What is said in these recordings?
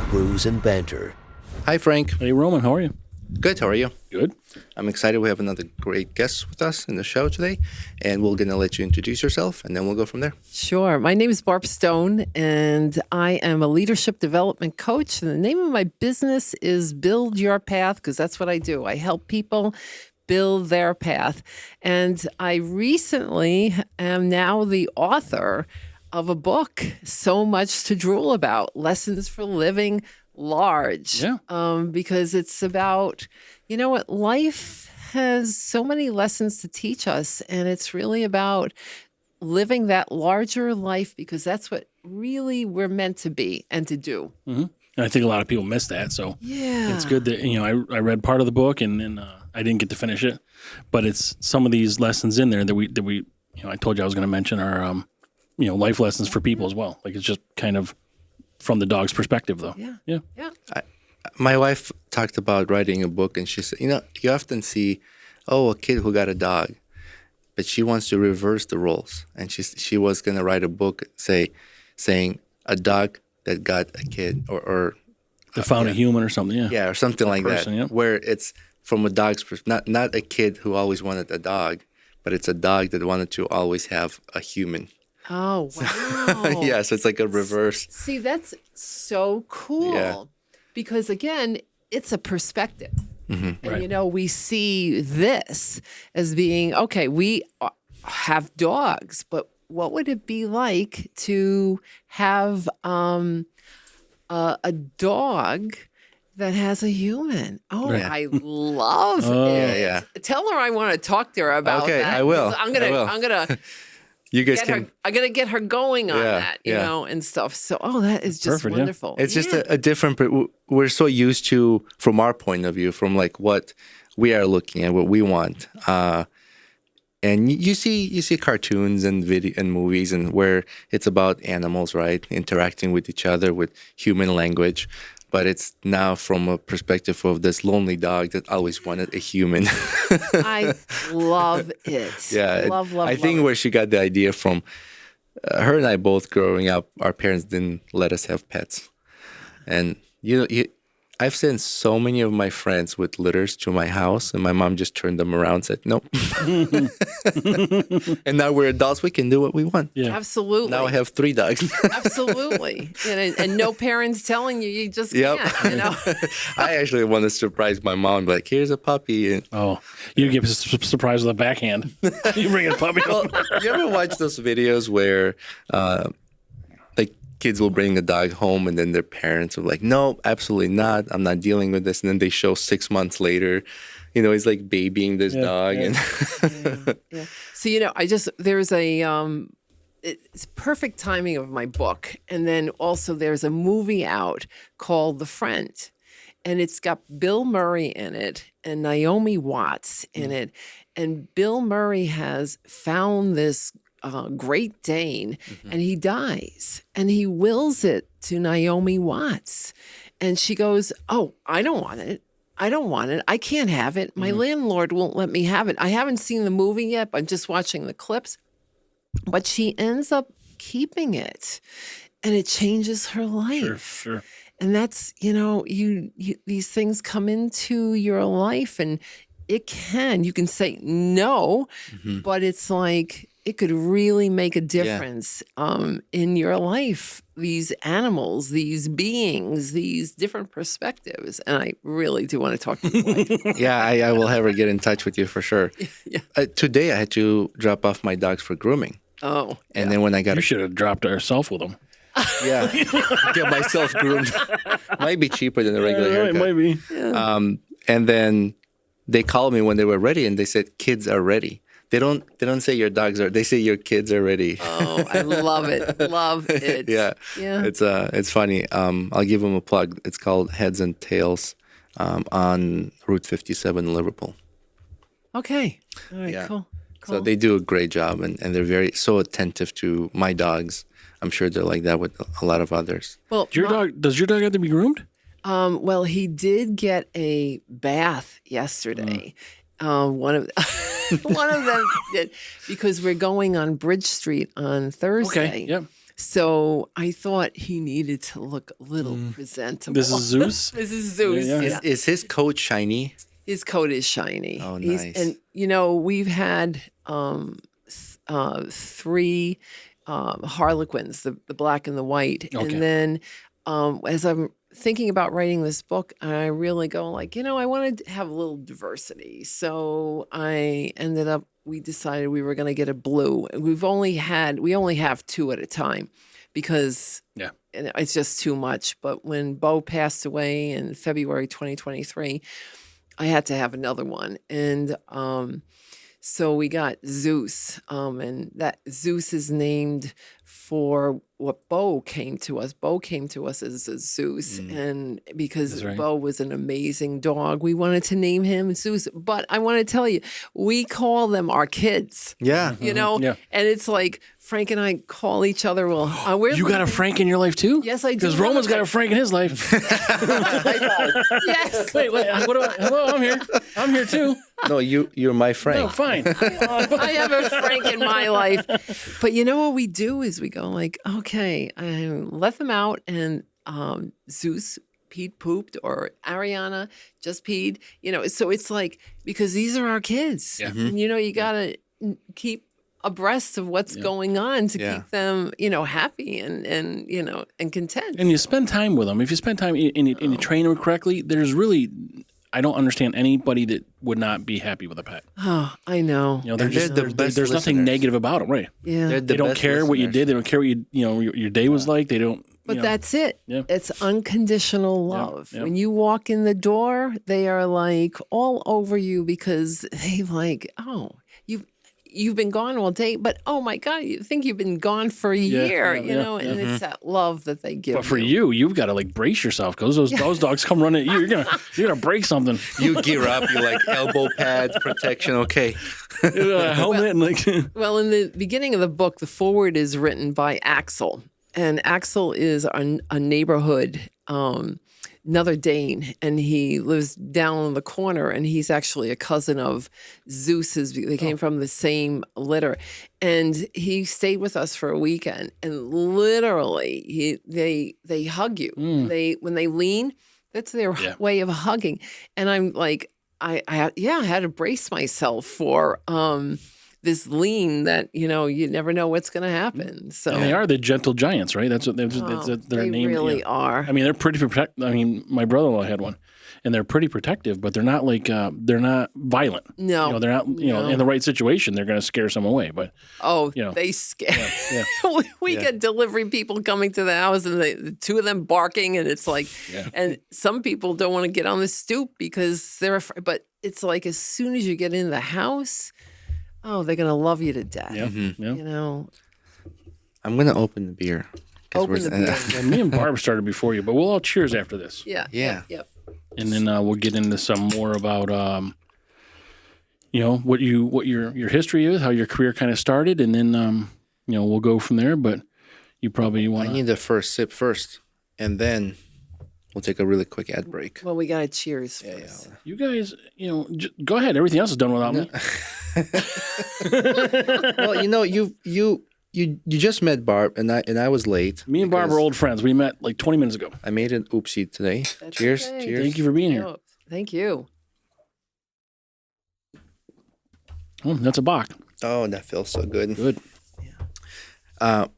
brews, and banter. Hi, Frank. Hey, Roman, how are you? Good. How are you? Good. I'm excited. We have another great guest with us in the show today, and we're going to let you introduce yourself, and then we'll go from there. Sure. My name is Barb Stone, and I am a leadership development coach. And the name of my business is Build Your Path, because that's what I do. I help people build their path. And I recently am now the author of a book, So Much to Drool About, Lessons for Living Large. Yeah. Because it's about, you know what, life has so many lessons to teach us, and it's really about living that larger life, because that's what really we're meant to be and to do. Mm-hmm. And I think a lot of people miss that. So Yeah. it's good that, I read part of the book and then I didn't get to finish it, but it's some of these lessons in there that we I told you I was going to mention are, life lessons for people as well. Like it's just kind of from the dog's perspective though. Yeah. Yeah. Yeah. My wife talked about writing a book, and she said, you often see, a kid who got a dog, but she wants to reverse the roles. And she was going to write a book saying a dog that got a kid or They found a human or something. Yeah. yeah, or something like person, that, yeah. where it's from a dog's perspective, not a kid who always wanted a dog, but it's a dog that wanted to always have a human. Oh, wow. Yeah, so it's like a reverse. See, that's so cool. Yeah. Because again, it's a perspective. And, Right. we see this as being, okay, we have dogs, but what would it be like to have a dog that has a human? Oh, Right. I love Oh. it. Yeah. Tell her I want to talk to her about Okay, that. I will. I'm I will. gonna You guys get her. can. I'm gonna get her going on Yeah, that, yeah. and stuff. So, that is just Perfect, yeah. wonderful. It's just Yeah. a different. We're so used to, from our point of view, from like what we are looking at, what we want. And you see cartoons and video and movies, and where it's about animals, right, interacting with each other with human language. But it's now from a perspective of this lonely dog that always wanted a human. I love it. Yeah, love. I think love where she got the idea from, her and I both growing up, our parents didn't let us have pets, and I've sent so many of my friends with litters to my house, and my mom just turned them around and said, nope. And now we're adults, we can do what we want. it. Yeah. Absolutely. Now I have 3 dogs. Absolutely. And no parents telling you just Yep. can't, I actually want to surprise my mom, like, here's a puppy. And, Oh, you get surprised with a backhand. You bring a puppy well, home. you ever watch those videos where like kids will bring the dog home and then their parents are like, no, absolutely not. I'm not dealing with this. And then they show 6 months later, he's like babying this dog. yeah. And Yeah. So, there's it's perfect timing of my book. And then also there's a movie out called The Friend. And it's got Bill Murray in it and Naomi Watts in it. And Bill Murray has found this Great Dane, and he dies, and he wills it to Naomi Watts, and she goes, "Oh, I don't want it. I don't want it. I can't have it. My landlord won't let me have it." I haven't seen the movie yet, but I'm just watching the clips. But she ends up keeping it, and it changes her life. Sure. And that's, you these things come into your life, and you can say no, but it's like it could really make a difference in your life. These animals, these beings, these different perspectives. And I really do want to talk to you. yeah, I will have her get in touch with you for sure. Yeah. Today I had to drop off my dogs for grooming. Oh, And then when I got You should have dropped herself with them. get myself groomed. Might be cheaper than a regular haircut. Maybe. And then they called me when they were ready, and they said, "Kids are ready." They don't say your dogs are. They say your kids are ready. Oh, I love it. Love it. Yeah. Yeah. It's funny. I'll give them a plug. It's called Heads and Tails on Route 57 in Liverpool. Okay. All right. Yeah. Cool. So they do a great job, and they're so attentive to my dogs. I'm sure they're like that with a lot of others. Well, Does your dog have to be groomed? well, he did get a bath yesterday. One of one of them did, because we're going on Bridge Street on Thursday. Okay. Yep. So I thought he needed to look a little presentable. This is Zeus. This is Zeus. Yeah, yeah. Yeah. Is his coat shiny? His coat is shiny. Oh, nice. And we've had three Harlequins, the black and the white, Okay. and then as I'm thinking about writing this book, I really go like, I wanted to have a little diversity. So we decided we were going to get a blue. We only have two at a time because and it's just too much. But when Beau passed away in February 2023, I had to have another one. And so we got Zeus, and that Zeus is named for what Beau came to us. Beau came to us as a Zeus, and because That's right. Beau was an amazing dog, we wanted to name him Zeus. But I want to tell you, we call them our kids. Yeah. Yeah. And it's like Frank and I call each other. Well, You got a Frank in your life too? Yes, I do. Because Roman's got a Frank in his life. Yes. Wait. Hello, I'm here. I'm here too. No, you're my Frank. No, fine. I have a Frank in my life. But what we do is we go like, okay, I let them out and Zeus peed pooped or Aryanna just peed, so it's like, because these are our kids. Yeah. And you got to keep abreast of what's going on to keep them, happy and content. And you spend time with them. If you spend time and you train them correctly, there's really, I don't understand anybody that would not be happy with a pet. Oh, I know. There's best nothing listeners. negative about them, right? Yeah. They're the They don't best care what you listeners. did. They don't care what your day was like. They don't. But that's it. Yeah. It's unconditional love. yeah. When you walk in the door, they are like all over you because they like, oh, you've been gone all day, but oh my God, you think you've been gone for a year, and it's that love that they give. But for you've got to like brace yourself because those dogs come running at you. You're gonna break something. You gear up. You like elbow pads, protection. Okay. Helmet and like. Well, in the beginning of the book, the foreword is written by Axel. And Axel is a neighborhood, another Dane, and he lives down in the corner, and he's actually a cousin of Zeus's. They came from the same litter. And he stayed with us for a weekend, and literally they hug you. When they lean, that's their way of hugging. And I'm like, I had to brace myself for this lean that you never know what's going to happen. So And they are the gentle giants, right? That's what their they name. really are. I mean, they're pretty protective. I mean, my brother-in-law had one, and they're pretty protective, but they're not like they're not violent. No, they're not. In the right situation, they're going to scare someone away. But they scare. Yeah. we get delivery people coming to the house, and the two of them barking, and it's like, and some people don't want to get on the stoop because they're afraid. But it's like as soon as you get in the house. Oh, they're going to love you to death. Yeah. I'm going to open the beer. 'Cause Open the beer. And me and Barb started before you, but we'll all cheers after this. Yeah. Yeah. Yep. And then we'll get into some more about what your history is, how your career kind of started, and then we'll go from there. But you probably want I need the first sip first, and then we'll take a really quick ad break. Well, we got to cheers first. you guys, go ahead. Everything else is done without me. Well, you just met Barb, and I was late. Me and Barb are old friends. We met like 20 minutes ago. I made an oopsie today. That's Cheers. okay. Cheers. Thank you for being here. No, thank you. Oh, that's a Bach. Oh, that feels so good. Good.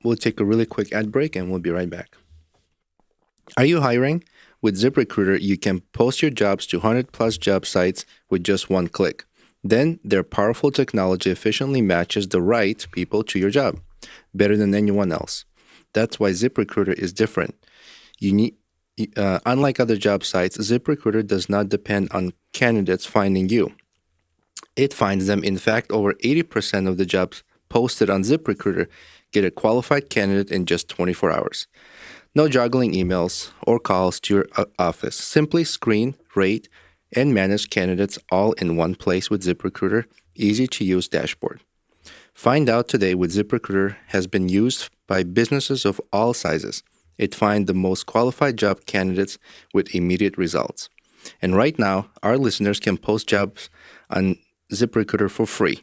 We'll take a really quick ad break, and we'll be right back. Are you hiring? With ZipRecruiter, you can post your jobs to 100-plus job sites with just one click. Then, their powerful technology efficiently matches the right people to your job, better than anyone else. That's why ZipRecruiter is different. Unlike other job sites, ZipRecruiter does not depend on candidates finding you. It finds them. In fact, over 80% of the jobs posted on ZipRecruiter get a qualified candidate in just 24 hours. No juggling emails or calls to your office. Simply screen, rate, and manage candidates all in one place with ZipRecruiter. Easy-to-use dashboard. Find out today with ZipRecruiter has been used by businesses of all sizes. It finds the most qualified job candidates with immediate results. And right now, our listeners can post jobs on ZipRecruiter for free.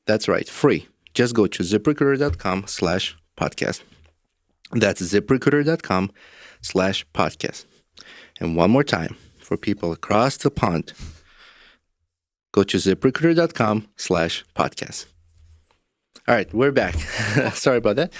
That's right, free. Just go to ZipRecruiter.com/podcast. That's ziprecruiter.com/podcast. And one more time, for people across the pond, go to ziprecruiter.com/podcast. All right, we're back. Sorry about that.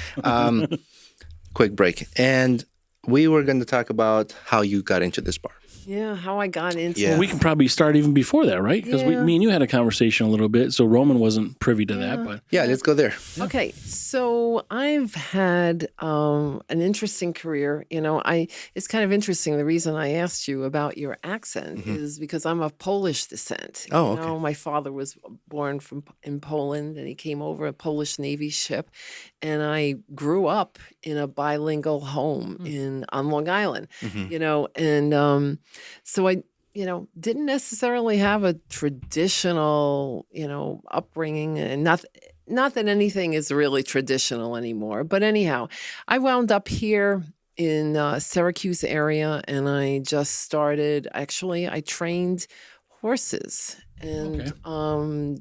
Quick break. And we were going to talk about how you got into this bar. Yeah, how I got into Yeah. We can probably start even before that, right? Because Yeah. me and you had a conversation a little bit, so Roman wasn't privy to that. But Yeah, let's go there. Okay, so I've had an interesting career. It's kind of interesting. The reason I asked you about your accent is because I'm of Polish descent. Oh, okay. My father was born in Poland, and he came over a Polish Navy ship, and I grew up in a bilingual home on Long Island. And so I didn't necessarily have a traditional, upbringing, and not that anything is really traditional anymore. But anyhow, I wound up here in Syracuse area, and I just started. Actually, I trained horses and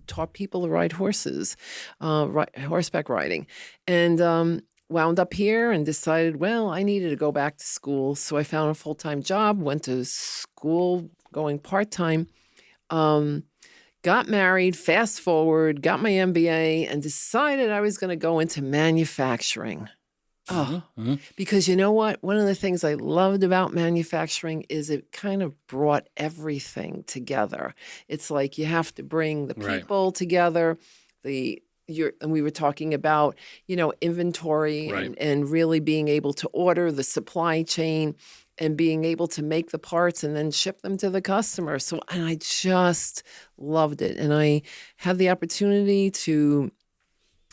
taught people to ride horses, horseback riding, and wound up here and decided, well, I needed to go back to school. So I found a full-time job, went to school, going part-time, got married, fast forward, got my MBA, and decided I was going to go into manufacturing. Because you know what? One of the things I loved about manufacturing is it kind of brought everything together. It's like you have to bring the people together, and we were talking about, inventory and really being able to order the supply chain and being able to make the parts and then ship them to the customer. And I just loved it. And I had the opportunity to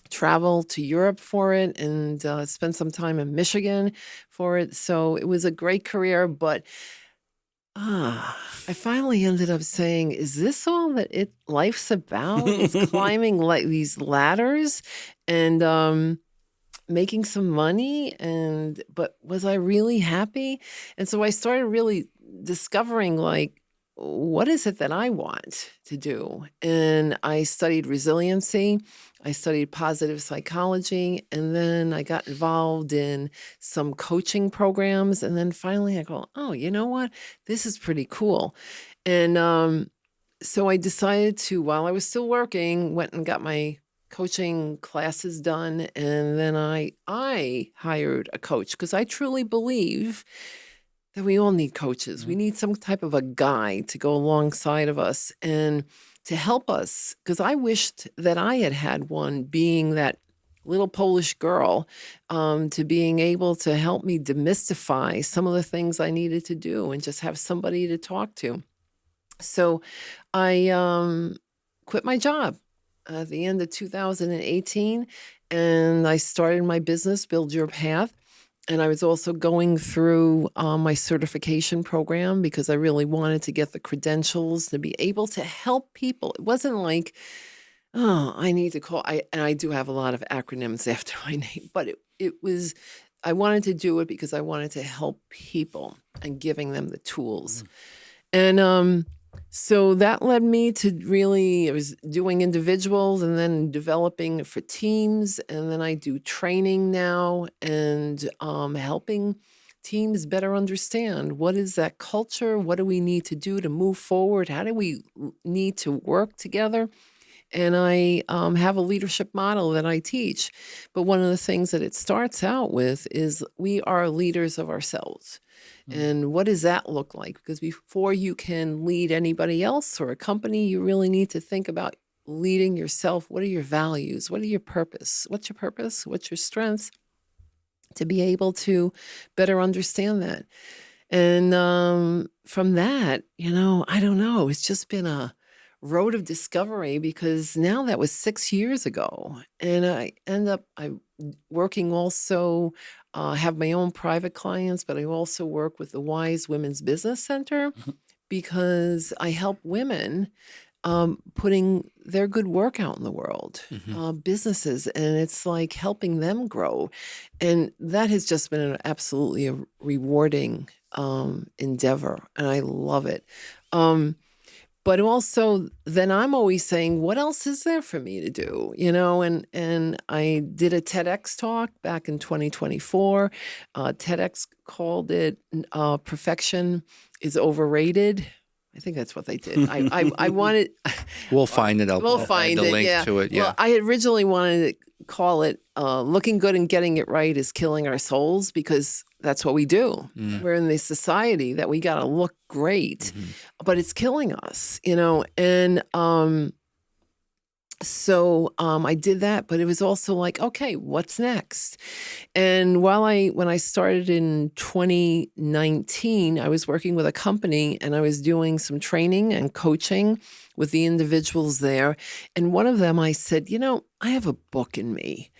travel to Europe for it and spend some time in Michigan for it. So it was a great career, but I finally ended up saying, is this all that life's about? It's climbing like these ladders and making some money, but was I really happy? And so I started really discovering, like, what is it that I want to do? And I studied resiliency. I studied positive psychology, and then I got involved in some coaching programs. And then finally I go, oh, you know what? This is pretty cool. And so I decided to, while I was still working, went and got my coaching classes done. And then I hired a coach because I truly believe that we all need coaches. We need some type of a guide to go alongside of us and to help us, because I wished that I had one, being that little Polish girl, to being able to help me demystify some of the things I needed to do and just have somebody to talk to. So I quit my job at the end of 2018, and I started my business, Build Your Path. And I was also going through my certification program because I really wanted to get the credentials to be able to help people. It wasn't like, I need to call. And I do have a lot of acronyms after my name, but it was, I wanted to do it because I wanted to help people and giving them the tools. And so that led me to I was doing individuals and then developing for teams. And then I do training now and helping teams better understand what is that culture? What do we need to do to move forward? How do we need to work together? And I have a leadership model that I teach. But one of the things that it starts out with is we are leaders of ourselves. And what does that look like? Because before you can lead anybody else or a company, you really need to think about leading yourself. What are your values? What are your purpose? What's your purpose? What's your strengths? To be able to better understand that. And from that, I don't know. It's just been a road of discovery, because now that was 6 years ago. And I'm working also, have my own private clients, but I also work with the Wise Women's Business Center because I help women putting their good work out in the world, businesses, and it's like helping them grow. And that has just been an absolutely rewarding endeavor, and I love it. but also then I'm always saying, what else is there for me to do? And I did a TEDx talk back in 2024. TEDx called it Perfection is Overrated. I think that's what they did. I wanted. We'll find it. We'll find the it. link Yeah. to it. Yeah. Well, I originally wanted to call it "Looking Good and Getting It Right is Killing Our Souls" because that's what we do. We're in this society that we got to look great, but it's killing us, And so I did that, but it was also like, okay, what's next? And when I started in 2019, I was working with a company and I was doing some training and coaching with the individuals there. And one of them, I said, I have a book in me.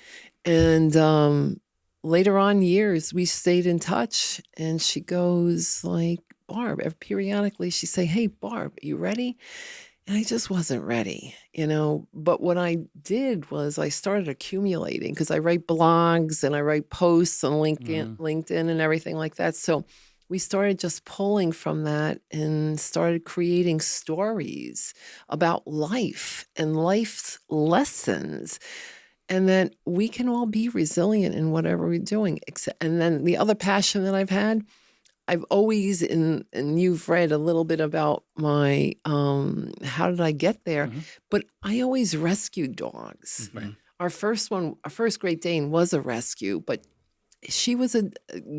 And later on years, we stayed in touch. And she goes like, Barb, periodically she'd say, hey, Barb, are you ready? And I just wasn't ready, But what I did was I started accumulating because I write blogs and I write posts on LinkedIn and everything like that. So we started just pulling from that and started creating stories about life and life's lessons. And that we can all be resilient in whatever we're doing. And then the other passion that I've always, and you've read a little bit about my, how did I get there? But I always rescued dogs. Our first Great Dane was a rescue, but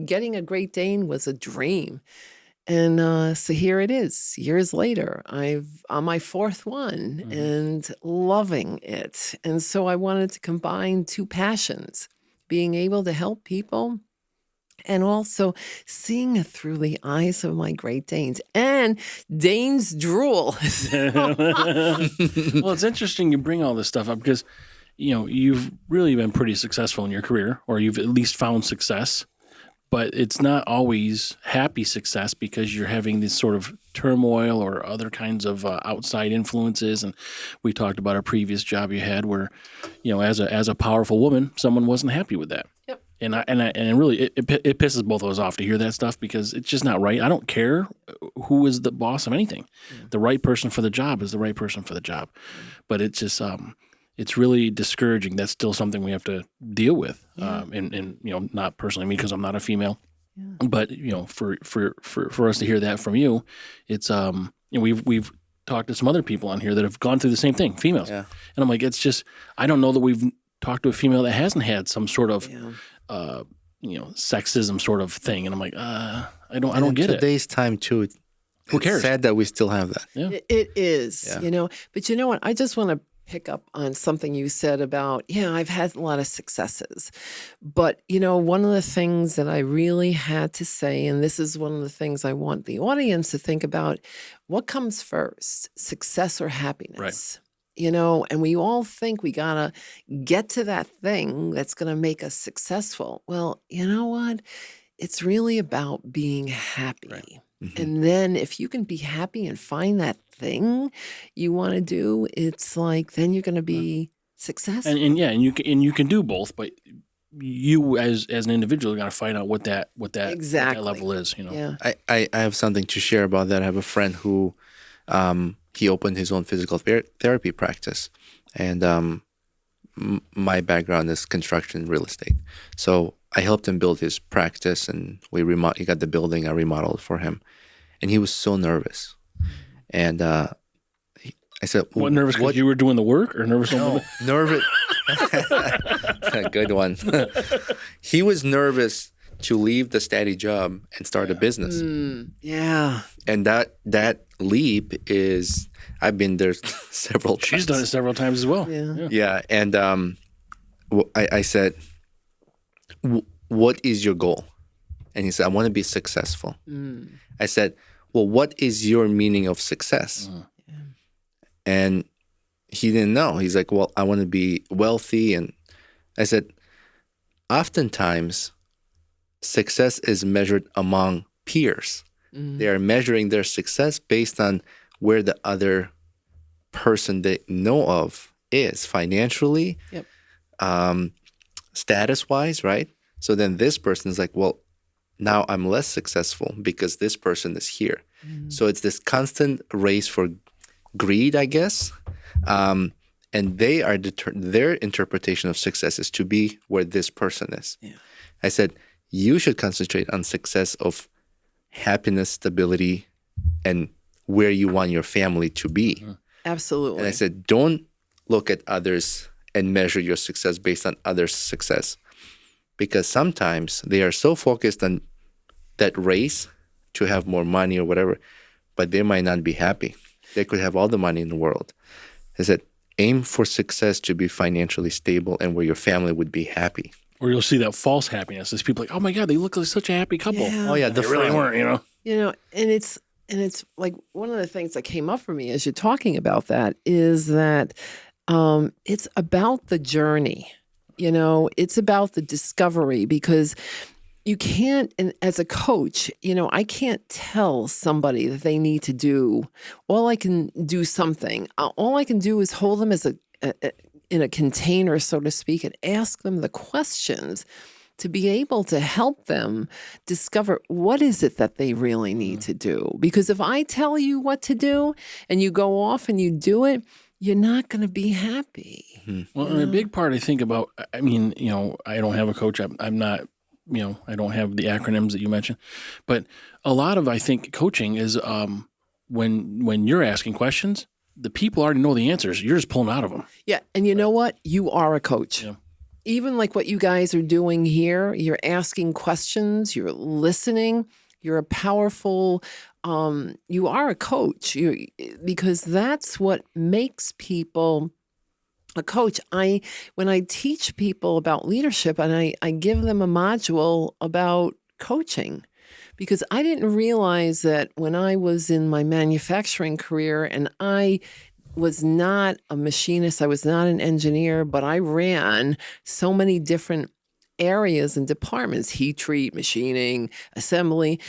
getting a Great Dane was a dream. And so here it is, years later. I'm on my fourth one and loving it. And so I wanted to combine two passions, being able to help people and also seeing it through the eyes of my Great Danes and Danes drool. Well, it's interesting you bring all this stuff up because, you've really been pretty successful in your career, or you've at least found success. But it's not always happy success because you're having this sort of turmoil or other kinds of outside influences. And we talked about a previous job you had where, as a powerful woman, someone wasn't happy with that. Yep. And really, it pisses both of us off to hear that stuff because it's just not right. I don't care who is the boss of anything. The right person for the job is the right person for the job. But it's just it's really discouraging. That's still something we have to deal with. And not personally me because I'm not a female, but for us to hear that from you, it's we've talked to some other people on here that have gone through the same thing, females, and I'm like, it's just I don't know that we've talked to a female that hasn't had some sort of sexism sort of thing, and I'm like, I don't get it. Today's time too. Who cares? It's sad that we still have that. Yeah. It is, But you know what? I just want to pick up on something you said about, I've had a lot of successes. But, one of the things that I really had to say, and this is one of the things I want the audience to think about, what comes first, success or happiness? Right. And we all think we got to get to that thing that's going to make us successful. Well, you know what? It's really about being happy. Right. And then if you can be happy and find that thing you want to do, it's like then you're going to be successful. And you can do both, but you as an individual got to find out what that exactly. what that level is. Yeah. I have something to share about that. I have a friend who he opened his own physical therapy practice, and my background is construction and real estate, so I helped him build his practice, and he got the building. I remodeled for him, and he was so nervous. And I said, "What nervous? Because you were doing the work, or nervous?" No, nervous. Good one. He was nervous to leave the steady job and start a business. Yeah. And that leap is, I've been there several times. She's done it several times as well. Yeah. And I said, what is your goal? And he said, I want to be successful. I said, well, what is your meaning of success? And he didn't know. He's like, well, I want to be wealthy. And I said, oftentimes, success is measured among peers. They are measuring their success based on where the other person they know of is financially, status-wise, right? So then this person is like, well, now I'm less successful because this person is here. So it's this constant race for greed, I guess. And they are their interpretation of success is to be where this person is. Yeah. I said, you should concentrate on success of happiness, stability, and where you want your family to be. Absolutely. And I said, don't look at others and measure your success based on others' success. Because sometimes they are so focused on that race to have more money or whatever, but they might not be happy. They could have all the money in the world. I said, aim for success to be financially stable and where your family would be happy. Or you'll see that false happiness. There's people like, oh my God, they look like such a happy couple. Yeah. Oh yeah, They really weren't, you know? You know, and it's like one of the things that came up for me as you're talking about that is that it's about the journey. You know, it's about the discovery, because you can't, and as a coach, you know, I can't tell somebody that they need to do. All I can do something. All I can do is hold them as in a container, so to speak, and ask them the questions to be able to help them discover what is it that they really need to do. Because if I tell you what to do and you go off and you do it, you're not going to be happy. Well, and a big part I think about, I mean, you know, I don't have a coach. I'm not, you know, I don't have the acronyms that you mentioned. But a lot of, I think, coaching is when you're asking questions, the people already know the answers. You're just pulling out of them. Yeah. And you know what? You are a coach. Yeah. Even like what you guys are doing here, you're asking questions, you're listening, you're a powerful, you are a coach, because that's what makes people a coach. When I teach people about leadership and I give them a module about coaching, because I didn't realize that when I was in my manufacturing career and I was not a machinist, I was not an engineer, but I ran so many different areas and departments, heat treat, machining, assembly.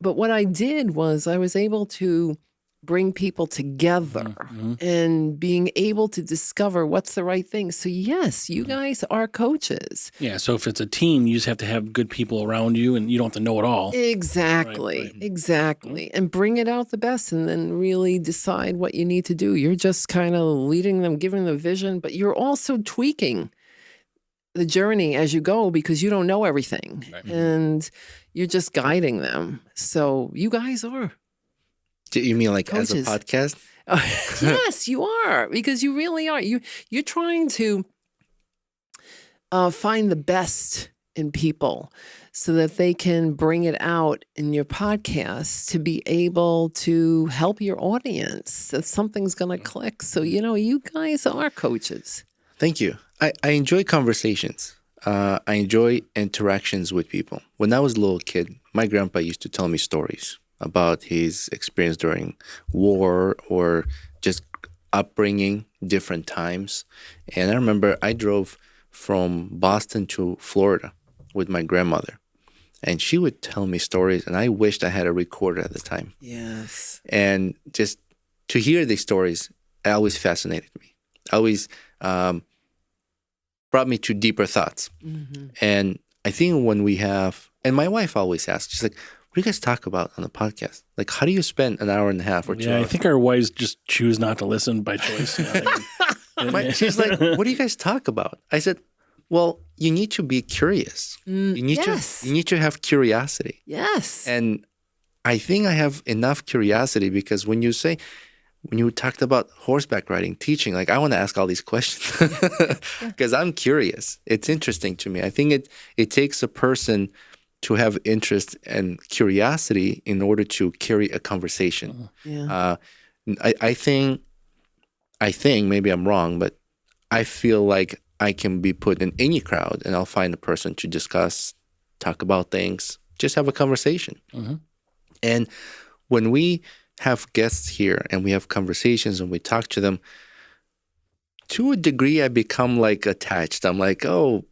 But what I did was I was able to bring people together and being able to discover what's the right thing. So yes, you guys are coaches. Yeah. So if it's a team, you just have to have good people around you and you don't have to know it all. Exactly. Right. Exactly. And bring it out the best and then really decide what you need to do. You're just kind of leading them, giving them the vision, but you're also tweaking the journey as you go because you don't know everything. Right. And you're just guiding them. So you guys are. Do you mean like coaches. as a podcast? Yes, you are, because you really are. You're trying to find the best in people so that they can bring it out in your podcast to be able to help your audience. That something's going to click. So, you know, you guys are coaches. Thank you. I enjoy conversations. I enjoy interactions with people. When I was a little kid, my grandpa used to tell me stories about his experience during war or just upbringing, different times. And I remember I drove from Boston to Florida with my grandmother. And she would tell me stories, and I wished I had a recorder at the time. Yes. And just to hear these stories, it always fascinated me. Always brought me to deeper thoughts. Mm-hmm. And I think when we have, and my wife always asks, she's like, what do you guys talk about on the podcast? Like, how do you spend an hour and a half or 2 hours? I think our wives just choose not to listen by choice. She's like, what do you guys talk about? I said, well, you need to be curious. You need to have curiosity. Yes. And I think I have enough curiosity because when you talked about horseback riding, teaching, like I want to ask all these questions because I'm curious. It's interesting to me. I think it takes a person to have interest and curiosity in order to carry a conversation. Yeah. I think maybe I'm wrong, but I feel like I can be put in any crowd and I'll find a person to discuss, talk about things, just have a conversation. Mm-hmm. And when we have guests here and we have conversations and we talk to them, to a degree, I become like attached. I'm like, oh,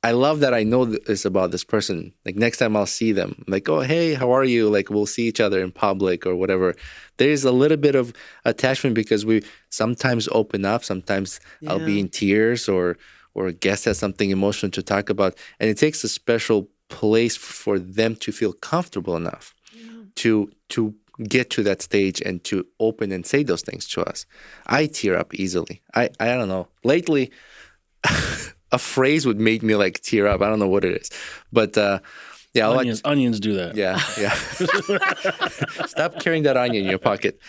I love that I know this about this person. Like next time I'll see them, I'm like, oh, hey, how are you? Like we'll see each other in public or whatever. There's a little bit of attachment because we sometimes open up. Sometimes I'll be in tears or a guest has something emotional to talk about. And it takes a special place for them to feel comfortable enough to get to that stage and to open and say those things to us. I tear up easily. I don't know. Lately, a phrase would make me like tear up. I don't know what it is, but yeah, onions do that. Yeah. Stop carrying that onion in your pocket.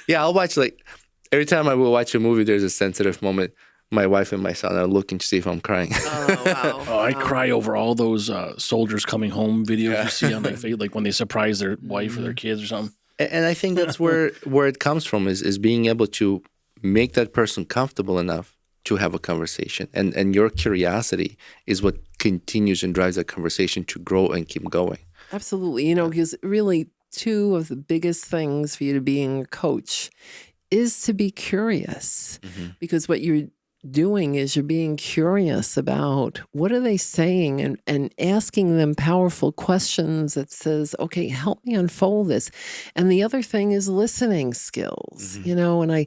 Yeah, I'll watch like every time I will watch a movie. There's a sensitive moment. My wife and my son are looking to see if I'm crying. Oh, wow. Oh, I cry over all those soldiers coming home videos you see on their face, like when they surprise their wife or their kids or something. And I think that's where it comes from is being able to make that person comfortable enough to have a conversation. And your curiosity is what continues and drives that conversation to grow and keep going. Absolutely. Because really two of the biggest things for you to being a coach is to be curious. Because what you're doing is you're being curious about what are they saying and asking them powerful questions that says, okay, help me unfold this. And the other thing is listening skills, and I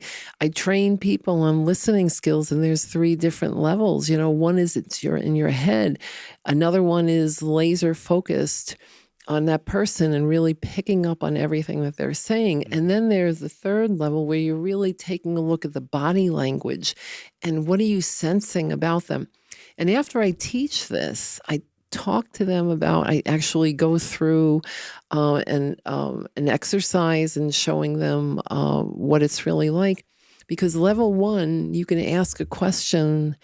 train people on listening skills, and there's 3 different levels. One is you're in your head. Another one is laser focused on that person and really picking up on everything that they're saying. And then there's the 3rd level where you're really taking a look at the body language and what are you sensing about them. And after I teach this, I talk to them about, I actually go through an exercise and showing them what it's really like. Because level 1, you can ask a question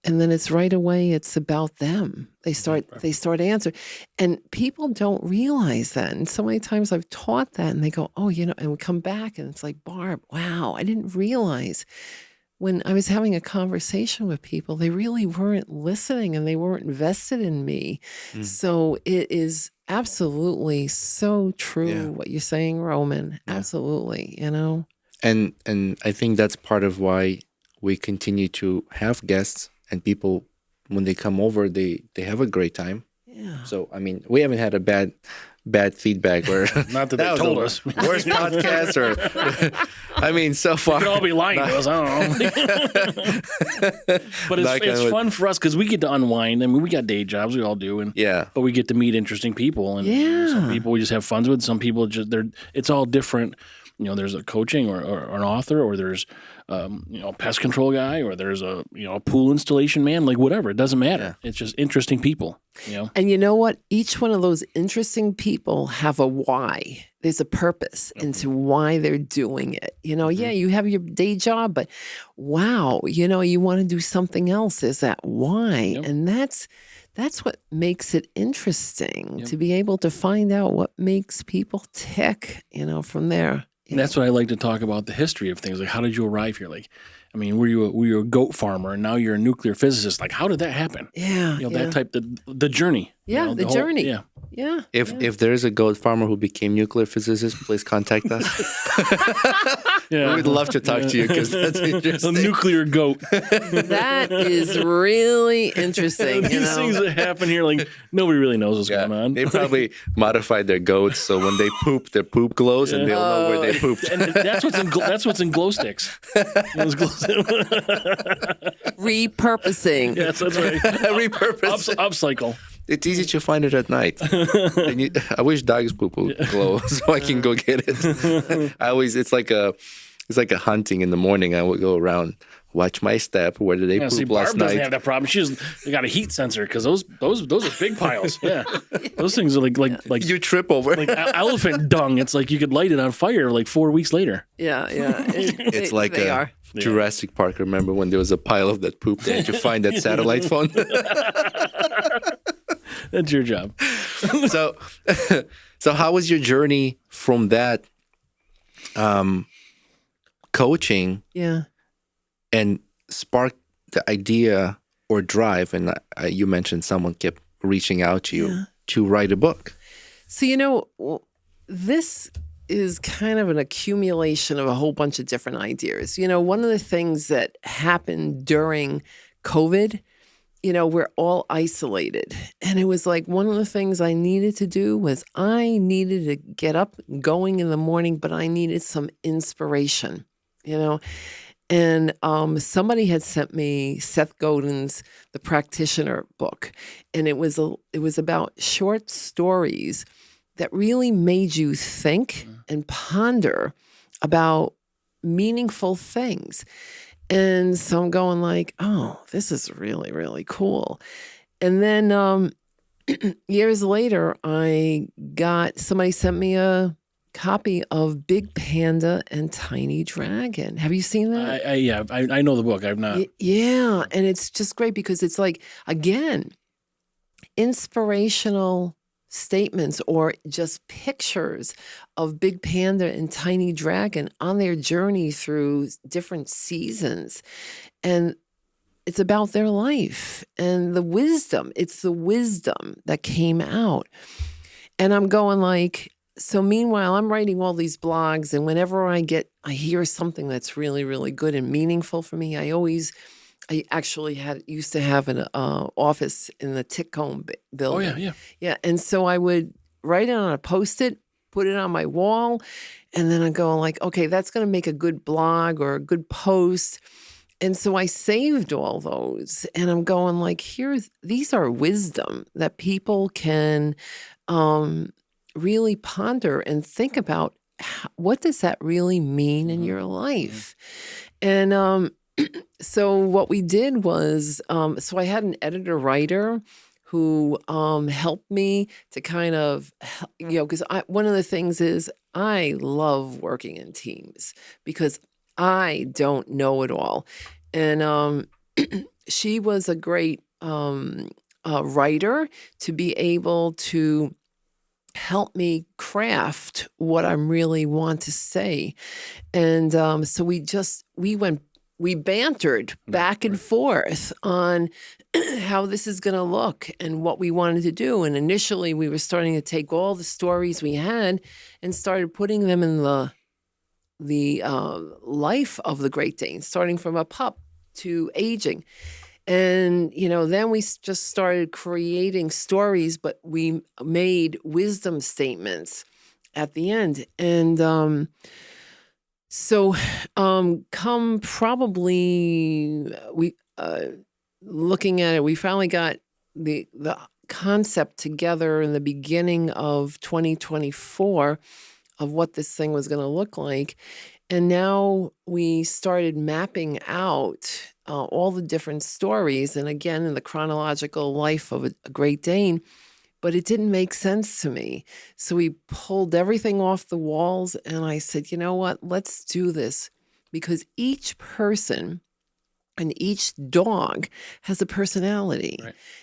and then it's right away, it's about them. They start answering. And people don't realize that. And so many times I've taught that and they go, oh, and we come back and it's like, Barb, wow, I didn't realize when I was having a conversation with people, they really weren't listening and they weren't invested in me. So it is absolutely so true what you're saying, Roman. Absolutely, And I think that's part of why we continue to have guests. And people, when they come over, they have a great time. Yeah. So, I mean, we haven't had a bad feedback or not that they told us worst podcast or I mean, so far we could all be lying to us. I don't know. But it's fun for us because we get to unwind. I mean, we got day jobs, we all do, but we get to meet interesting people. And some people we just have fun with. Some people it's all different. There's a coaching or an author, or there's a pest control guy, or there's a pool installation man, like whatever. It doesn't matter. It's just interesting people. And you know what? Each one of those interesting people have a why. There's a purpose into why they're doing it. You have your day job, but wow, you want to do something else. There's that why, and that's what makes it interesting to be able to find out what makes people tick. From there. And that's what I like to talk about, the history of things. Like, how did you arrive here? Like, I mean, were you a goat farmer and now you're a nuclear physicist? Like, how did that happen? Yeah. That type, the journey. Yeah, the journey. Yeah. Yeah. If there's a goat farmer who became nuclear physicist, please contact us. We would love to talk to you because that's interesting. A nuclear goat. That is really interesting. These things that happen here, like nobody really knows what's going on. They probably modified their goats so when they poop, their poop glows and they'll know where they pooped. And that's what's in glow sticks. Repurposing. Yes, that's right. Repurposing. Upcycle. It's easy to find it at night. I wish dog's poop would glow so I can go get it. It's like a hunting in the morning. I would go around, watch my step. Where did they poop last Barb night? doesn't have that problem. They got a heat sensor because those are big piles. Yeah, those things are like you trip over like elephant dung. It's like you could light it on fire like 4 weeks later. Yeah. It's like Jurassic Park. Remember when there was a pile of that poop? They had to find that satellite phone. That's your job. So how was your journey from that coaching and spark the idea or drive? And you mentioned someone kept reaching out to you to write a book. So, this is kind of an accumulation of a whole bunch of different ideas. One of the things that happened during COVID, we're all isolated. And it was like one of the things I needed to do was I needed to get up going in the morning, but I needed some inspiration, And somebody had sent me Seth Godin's The Practitioner book. And it was about short stories that really made you think and ponder about meaningful things. And so I'm going like, oh, this is really, really cool. And then years later, somebody sent me a copy of Big Panda and Tiny Dragon. Have you seen that? I know the book. I've not. Yeah. And it's just great because it's like, again, inspirational statements or just pictures of Big Panda and Tiny Dragon on their journey through different seasons. And it's about their life and the wisdom. It's the wisdom that came out. And I'm going like, so meanwhile, I'm writing all these blogs, and whenever I hear something that's really, really good and meaningful for me, I actually used to have an office in the Titcomb building. Oh, yeah. Yeah, and so I would write it on a Post-it, put it on my wall, and then I'd go like, okay, that's going to make a good blog or a good post. And so I saved all those, and I'm going like, these are wisdom that people can really ponder and think about. What does that really mean in your life? And so what we did was, so I had an editor-writer who helped me to kind of, because one of the things is I love working in teams because I don't know it all. And she was a great writer to be able to help me craft what I really want to say. And so we bantered back and forth on how this is going to look and what we wanted to do. And initially we were starting to take all the stories we had and started putting them in the life of the Great Dane, starting from a pup to aging. And, then we just started creating stories, but we made wisdom statements at the end. And so come probably, looking at it, we finally got the concept together in the beginning of 2024 of what this thing was going to look like. And now we started mapping out all the different stories, and again, in the chronological life of a Great Dane, but it didn't make sense to me. So we pulled everything off the walls, and I said, you know what, let's do this, because each person and each dog has a personality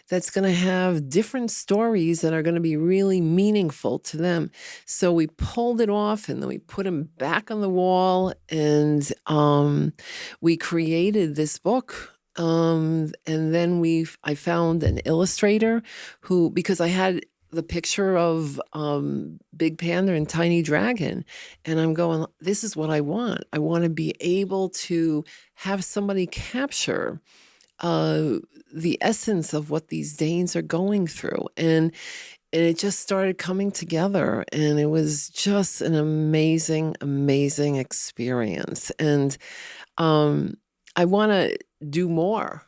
that's going to have different stories that are going to be really meaningful to them. So we pulled it off, and then we put them back on the wall, and we created this book. And then I found an illustrator who, because I had the picture of Big Panda and Tiny Dragon, and I'm going, this is what I want. I want to be able to have somebody capture the essence of what these Danes are going through. And it just started coming together, and it was just an amazing, amazing experience. And I want to do more.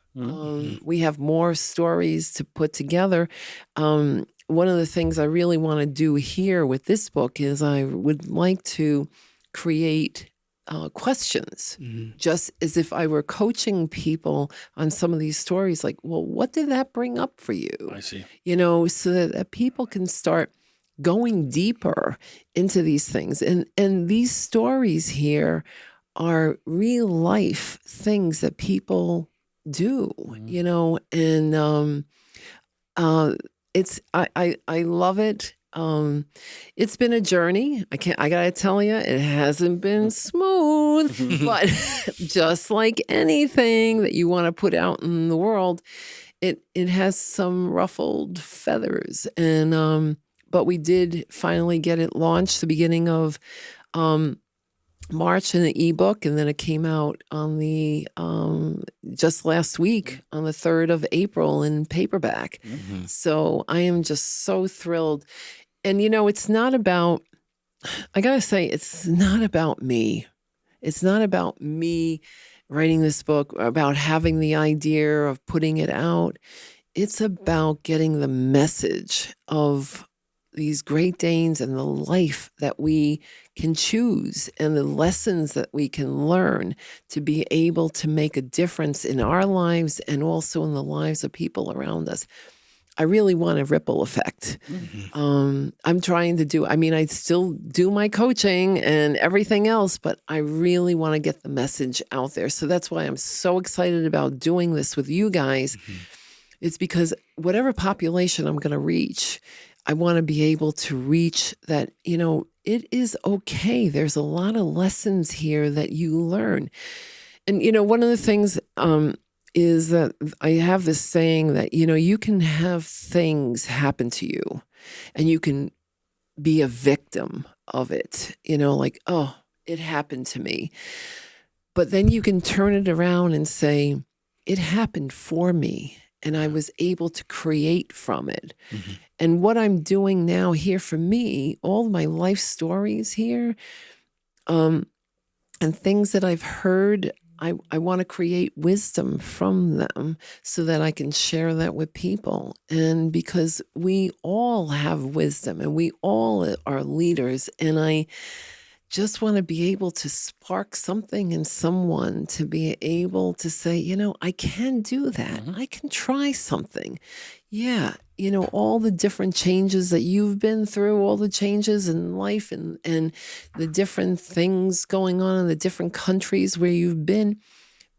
We have more stories to put together. One of the things I really want to do here with this book is I would like to create questions, just as if I were coaching people on some of these stories. Like, well, what did that bring up for you? I see. So that people can start going deeper into these things. And these stories here are real life things that people do, and I love it. It's been a journey. I gotta tell you, it hasn't been smooth, but just like anything that you want to put out in the world, it has some ruffled feathers. And but we did finally get it launched the beginning of March in the ebook, and then it came out on the just last week on the 3rd of April in paperback. So I am just so thrilled. And it's not about, I gotta say, it's not about me. It's not about me writing this book, about having the idea of putting it out. It's about getting the message of these Great Danes and the life that we can choose and the lessons that we can learn to be able to make a difference in our lives and also in the lives of people around us. I really want a ripple effect. I'm trying to do, I still do my coaching and everything else, but I really want to get the message out there. So that's why I'm so excited about doing this with you guys. It's because whatever population I'm going to reach, I want to be able to reach that, it is okay. There's a lot of lessons here that you learn. And, one of the things, is that I have this saying that, you can have things happen to you and you can be a victim of it, like, oh, it happened to me. But then you can turn it around and say, it happened for me and I was able to create from it. And what I'm doing now here for me, all my life stories here, and things that I've heard, I want to create wisdom from them so that I can share that with people. And because we all have wisdom and we all are leaders, and I just want to be able to spark something in someone to be able to say, I can do that. I can try something. Yeah. All the different changes that you've been through, all the changes in life and the different things going on in the different countries where you've been,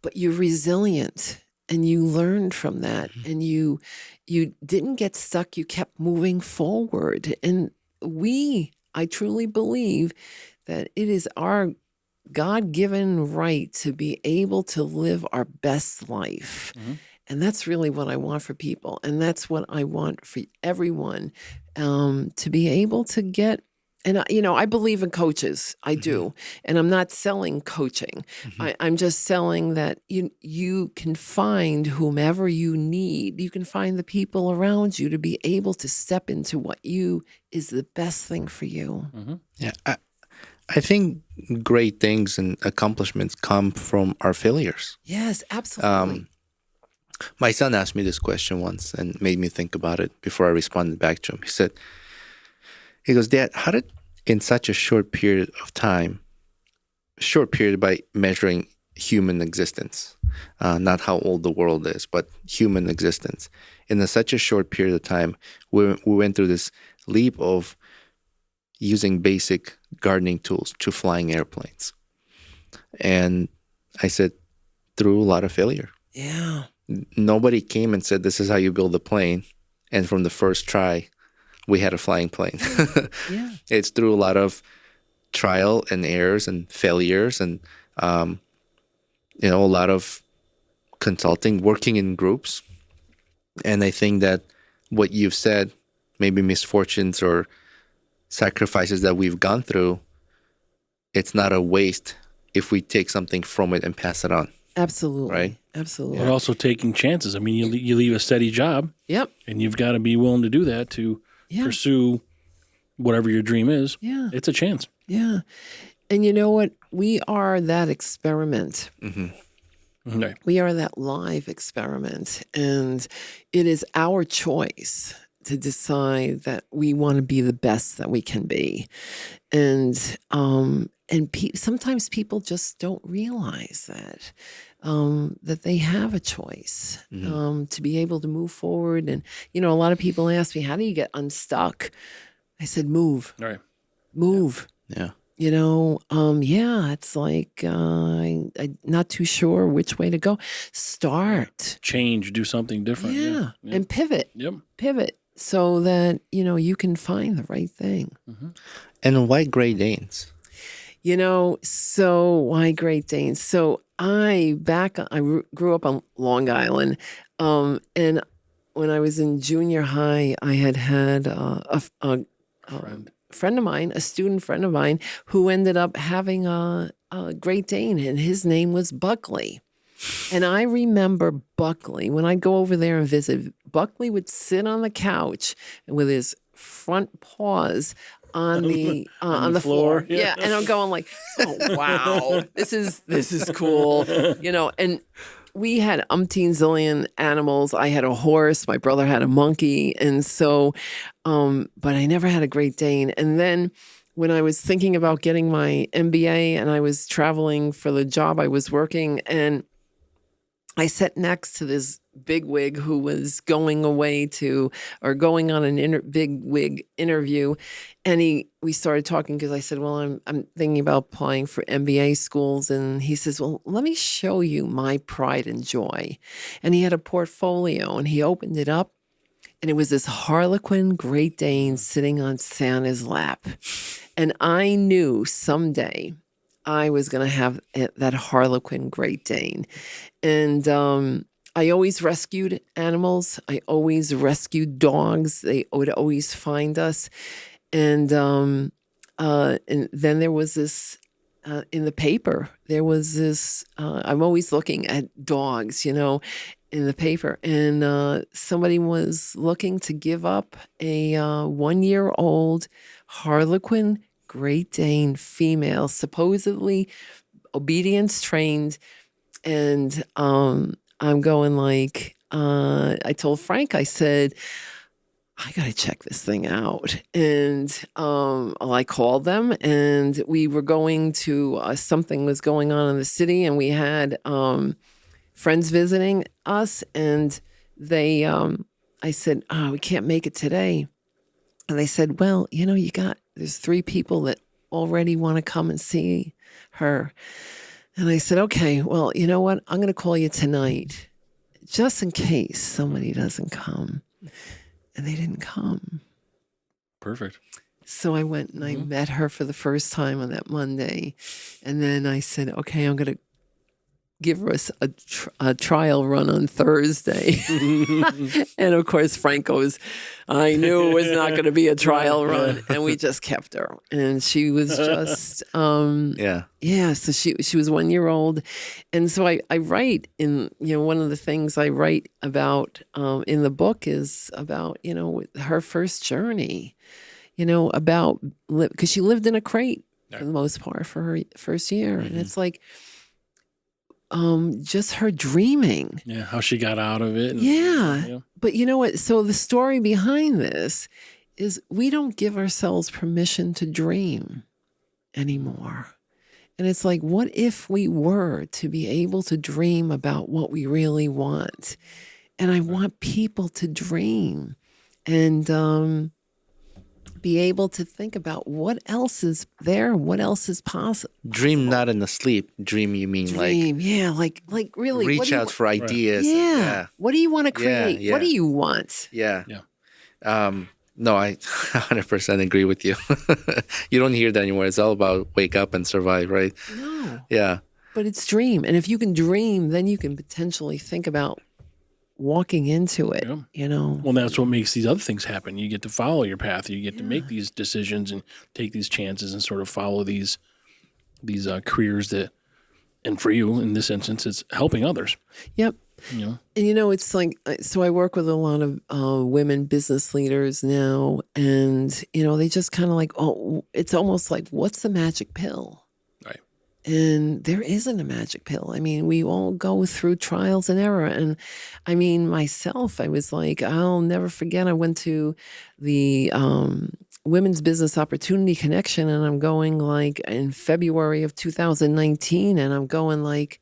but you're resilient and you learned from that and you didn't get stuck. You kept moving forward. And I truly believe that it is our God-given right to be able to live our best life. And that's really what I want for people. And that's what I want for everyone, to be able to get. And, I believe in coaches. I do. And I'm not selling coaching. I'm just selling that you can find whomever you need. You can find the people around you to be able to step into what is the best thing for you. Yeah. I think great things and accomplishments come from our failures. Yes, absolutely. My son asked me this question once and made me think about it before I responded back to him. He goes, Dad, how did, in such a short period of time, by measuring human existence, not how old the world is, but human existence, in such a short period of time, we went through this leap of using basic gardening tools to flying airplanes. And I said, through a lot of failure. Yeah. Nobody came and said, this is how you build a plane. And from the first try, we had a flying plane. Yeah. It's through a lot of trial and errors and failures and, a lot of consulting, working in groups. And I think that what you've said, maybe misfortunes or sacrifices that we've gone through, it's not a waste if we take something from it and pass it on. Absolutely. Right? Absolutely. But also taking chances. You leave a steady job. Yep. And you've got to be willing to do that to pursue whatever your dream is. Yeah. It's a chance. Yeah. And you know what? We are that experiment. Right. We are that live experiment. And it is our choice to decide that we want to be the best that we can be. And sometimes people just don't realize that they have a choice to be able to move forward. And, a lot of people ask me, how do you get unstuck? I said, move. All right. Move. Yeah. It's like I'm not too sure which way to go. Start. Change, do something different. Yeah. And pivot. Yep. Pivot so that, you can find the right thing. And why Great Danes? So why Great Danes? So I grew up on Long Island. And when I was in junior high, I had a friend of mine, a student friend of mine, who ended up having a Great Dane, and his name was Buckley. And I remember Buckley, when I'd go over there and visit, Buckley would sit on the couch with his front paws on the floor. Yeah. And I'm going like, oh wow, this is cool. And we had umpteen zillion animals. I had a horse. My brother had a monkey. And so, but I never had a Great Dane. And then when I was thinking about getting my MBA and I was traveling for the job I was working, and I sat next to this bigwig who was going away to, or going on an bigwig interview, and we started talking because I said, "Well, I'm thinking about applying for MBA schools," and he says, "Well, let me show you my pride and joy," and he had a portfolio, and he opened it up, and it was this Harlequin Great Dane sitting on Santa's lap, and I knew someday I was going to have that Harlequin Great Dane. And I always rescued animals. I always rescued dogs. They would always find us. And then there was this, in the paper, there was this, I'm always looking at dogs, in the paper. And somebody was looking to give up a 1-year-old Harlequin Great Dane female, supposedly obedience trained. And I'm going like, I told Frank, I said, I got to check this thing out. And I called them, and we were going to, something was going on in the city, and we had friends visiting us, and they, I said, we can't make it today. And they said, well, there's 3 people that already want to come and see her. And I said, okay, well, you know what? I'm going to call you tonight just in case somebody doesn't come. And they didn't come. Perfect. So I went and I met her for the first time on that Monday. And then I said, okay, I'm going to give us a trial run on Thursday. And of course, Frank goes, I knew it was not going to be a trial run. And we just kept her. And she was just, so she was 1 year old. And so I write in, one of the things I write about in the book is about, her first journey, about, because she lived in a crate for the most part for her first year. And it's like, just her dreaming. Yeah, how she got out of it. But you know what? So the story behind this is we don't give ourselves permission to dream anymore. And it's like, what if we were to be able to dream about what we really want? And I want people to dream and be able to think about what else is there, what else is possible. Dream not in the sleep. Dream, you mean like really reach out for ideas. Yeah. What do you want to create? Yeah. What do you want? Yeah. No, I 100% agree with you. You don't hear that anymore. It's all about wake up and survive, right? No. Yeah. But it's dream. And if you can dream, then you can potentially think about walking into it, Well, that's what makes these other things happen. You get to follow your path. You get to make these decisions and take these chances and sort of follow these careers that, and for you in this instance, it's helping others. Yep. And it's like, so I work with a lot of women business leaders now, and they just kind of like, it's almost like, what's the magic pill? And there isn't a magic pill. I mean, we all go through trials and error. And I mean, myself, I was like, I'll never forget. I went to the Women's Business Opportunity Connection, and I'm going like in February of 2019. And I'm going like,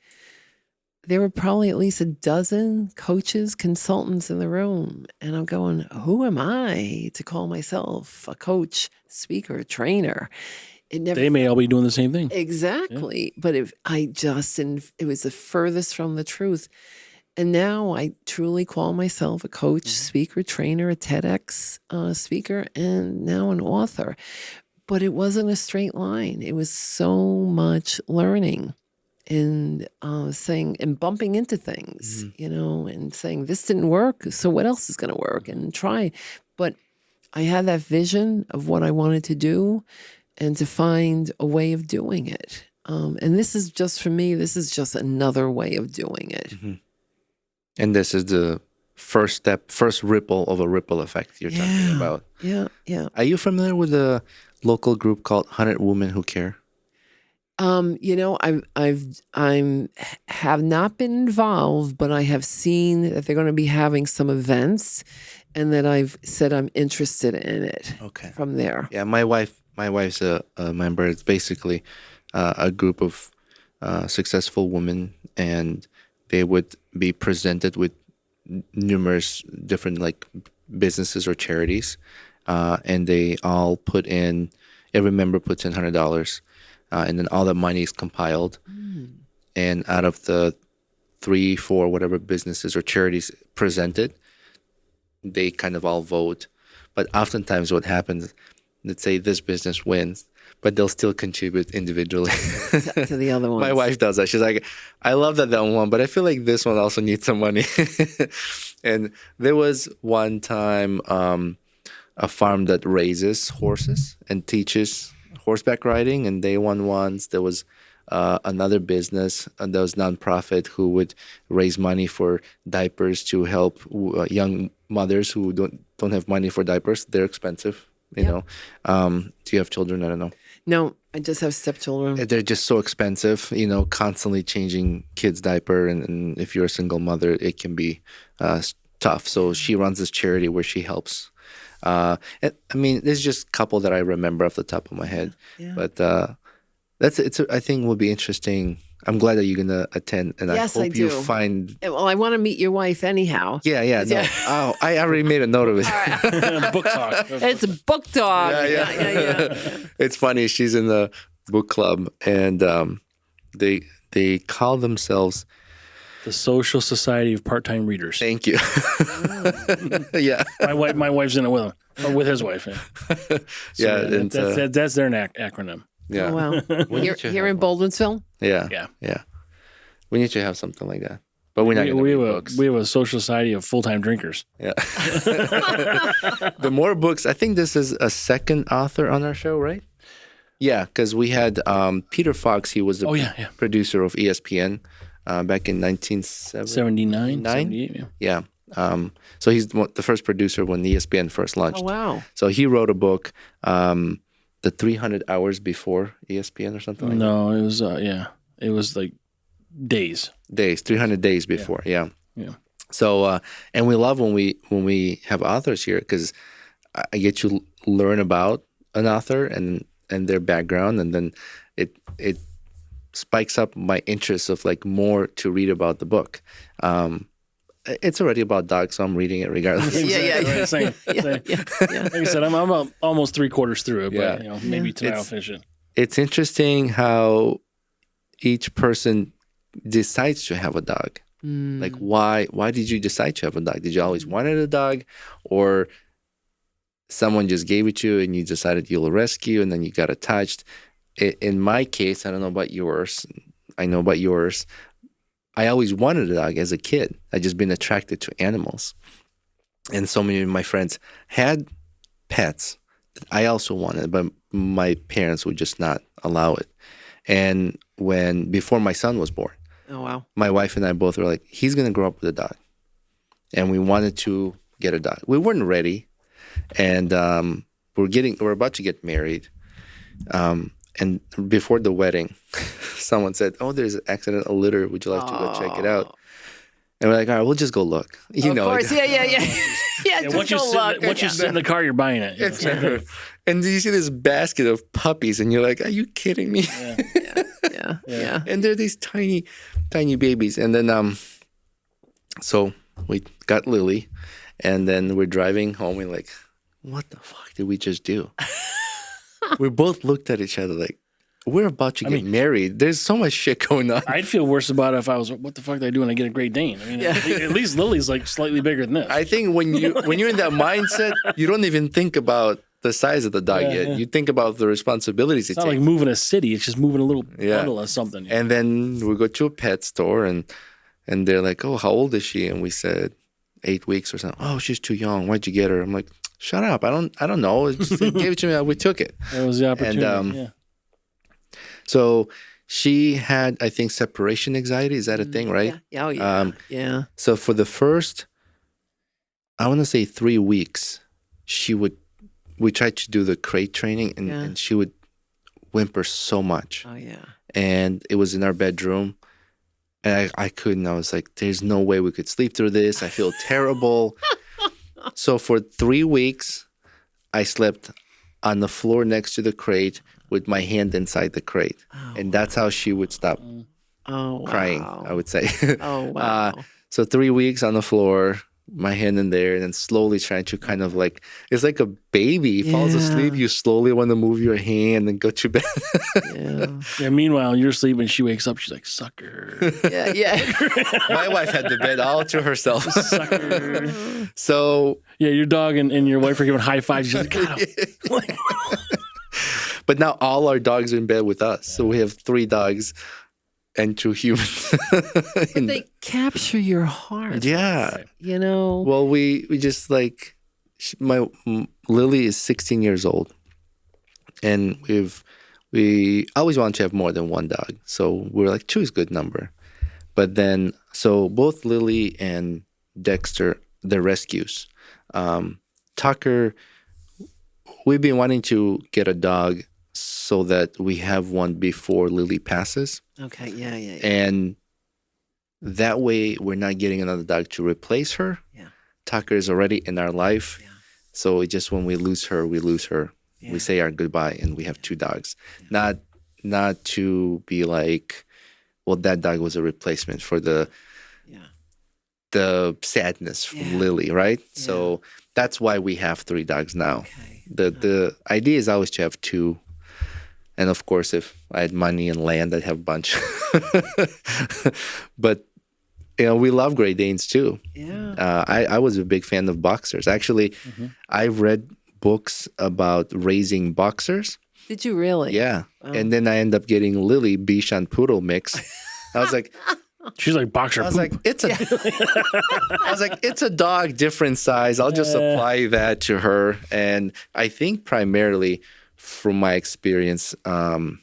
there were probably at least a dozen coaches, consultants in the room. And I'm going, who am I to call myself a coach, speaker, trainer? They may all be doing the same thing. Exactly. Yeah. But it was the furthest from the truth. And now I truly call myself a coach, speaker, trainer, a TEDx speaker, and now an author. But it wasn't a straight line. It was so much learning and saying and bumping into things, and saying this didn't work. So what else is going to work? And try. But I had that vision of what I wanted to do, and to find a way of doing it. And this is just, for me, this is just another way of doing it. Mm-hmm. And this is the first ripple of a ripple effect you're talking about. Yeah. Are you familiar with a local group called 100 Women Who Care? I'm have not been involved, but I have seen that they're going to be having some events, and that I've said I'm interested in it. Okay. From there. Yeah, my wife's a member. It's basically a group of successful women, and they would be presented with numerous different like businesses or charities, and they all put in. Every member puts in $100, and then all the money is compiled, and out of the 3, 4, whatever businesses or charities presented, they kind of all vote. But oftentimes, what happens? Let's say this business wins, but they'll still contribute individually To the other ones. My wife does that. She's like, I love that one, but I feel like this one also needs some money. And there was one time a farm that raises horses and teaches horseback riding, and they won once. There was another business that was nonprofit who would raise money for diapers to help young mothers who don't have money for diapers. They're expensive. You know, do you have children? I don't know. No, I just have stepchildren. They're just so expensive, constantly changing kids' diaper. And if you're a single mother, it can be tough. So she runs this charity where she helps. I mean, there's just a couple that I remember off the top of my head. Yeah. But I think will be interesting. I'm glad that you're going to attend, and yes, I hope you find... Well, I want to meet your wife anyhow. Yeah. No. Oh, I already made a note of it. Book talk. It's book talk. Yeah. It's funny. She's in the book club, and they call themselves... The Social Society of Part-Time Readers. Thank you. Yeah. My wife's in it with him, or with his wife. Yeah. So that's their acronym. Yeah. Oh, wow. Here in Baldwinsville? Yeah. We need to have something like that. But we're not going to read books. We have a social society of full-time drinkers. Yeah. The more books, I think this is a second author on our show, right? Yeah, because we had Peter Fox. He was the producer of ESPN back in 1979. 78, yeah. So he's the first producer when ESPN first launched. Oh, wow. So he wrote a book, the 300 hours before ESPN or something like that. No, it was, it was like days. 300 days before, yeah. So, and we love when we have authors here, because I get to learn about an author and their background, and then it spikes up my interest of like more to read about the book. It's already about dogs, so I'm reading it regardless. Yeah. Same. Like I said, I'm almost 3/4 through it, but maybe tonight I'll finish it. It's interesting how each person decides to have a dog. Like, why did you decide to have a dog? Did you always wanted a dog, or someone just gave it to you and you decided you'll rescue and then you got attached? In my case, I don't know about yours. I know about yours. I always wanted a dog as a kid. I just been attracted to animals. And so many of my friends had pets that I also wanted, but my parents would just not allow it. And before my son was born, oh wow, my wife and I both were like, he's going to grow up with a dog. And we wanted to get a dog. We weren't ready. And we're about to get married. And before the wedding, someone said, "Oh, there's an accidental litter. Would you like to go check it out?" And we're like, "All right, we'll just go look." Of course, yeah. Once you sit in the car, you're buying it. And you see this basket of puppies, and you're like, "Are you kidding me?" Yeah. And they're these tiny, tiny babies. And then, so we got Lily, and then we're driving home. We're like, "What the fuck did we just do?" We both looked at each other like, we're about to get married. There's so much shit going on. I'd feel worse about it if I was, what the fuck did I do when I get a Great Dane? I mean, at least Lily's like slightly bigger than this. I think when you're in that mindset, you don't even think about the size of the dog yet. You think about the responsibilities it's not like moving a city. It's just moving a little bundle of something. And then we go to a pet store, and they're like, "Oh, how old is she?" And we said 8 weeks or something. "Oh, she's too young. Why'd you get her?" I'm like, "Shut up! I don't know. They gave it to me. We took it." That was the opportunity. And so she had, I think, separation anxiety. Is that a thing, right? Yeah. Oh, yeah. Yeah. So for the first, I want to say 3 weeks, we tried to do the crate training, and she would whimper so much. Oh yeah. and it was in our bedroom. And I couldn't. I was like, there's no way we could sleep through this. I feel terrible. So for 3 weeks, I slept on the floor next to the crate with my hand inside the crate. And that's how she would stop crying, I would say. Oh, wow. So 3 weeks on the floor, my hand in there, and then slowly trying to kind of like, it's like a baby falls asleep. You slowly want to move your hand and go to bed. Yeah. Meanwhile, you're sleeping. She wakes up. She's like, "Sucker." Yeah. My wife had the bed all to herself. Sucker. So Yeah, your dog and your wife are giving high fives. She's like, "God." but now all our dogs are in bed with us. So we have 3 dogs and 2 humans. But they capture your heart. Yeah. You know? Well, we just like, Lily is 16 years old, and we always want to have more than 1 dog. So we're like, 2 is a good number. But then, so both Lily and Dexter, they're rescues. Tucker, we've been wanting to get a dog so that we have one before Lily passes. Okay, yeah. And that way we're not getting another dog to replace her. Yeah. Tucker is already in our life. Yeah. So it just when we lose her, we lose her. Yeah. We say our goodbye and we have 2 dogs. Yeah. Not to be like, well, that dog was a replacement for the sadness from Lily, right? Yeah. So that's why we have 3 dogs now. Okay. The idea is always to have 2. And of course, if I had money and land, I'd have a bunch. But, we love Great Danes too. Yeah. I was a big fan of boxers. Actually, I read books about raising boxers. Did you really? Yeah. Oh. And then I end up getting Lily Bichon Poodle mix. I was like... She's like, boxer. I was like, it's a dog, different size. I'll just apply that to her. And I think primarily from my experience, dog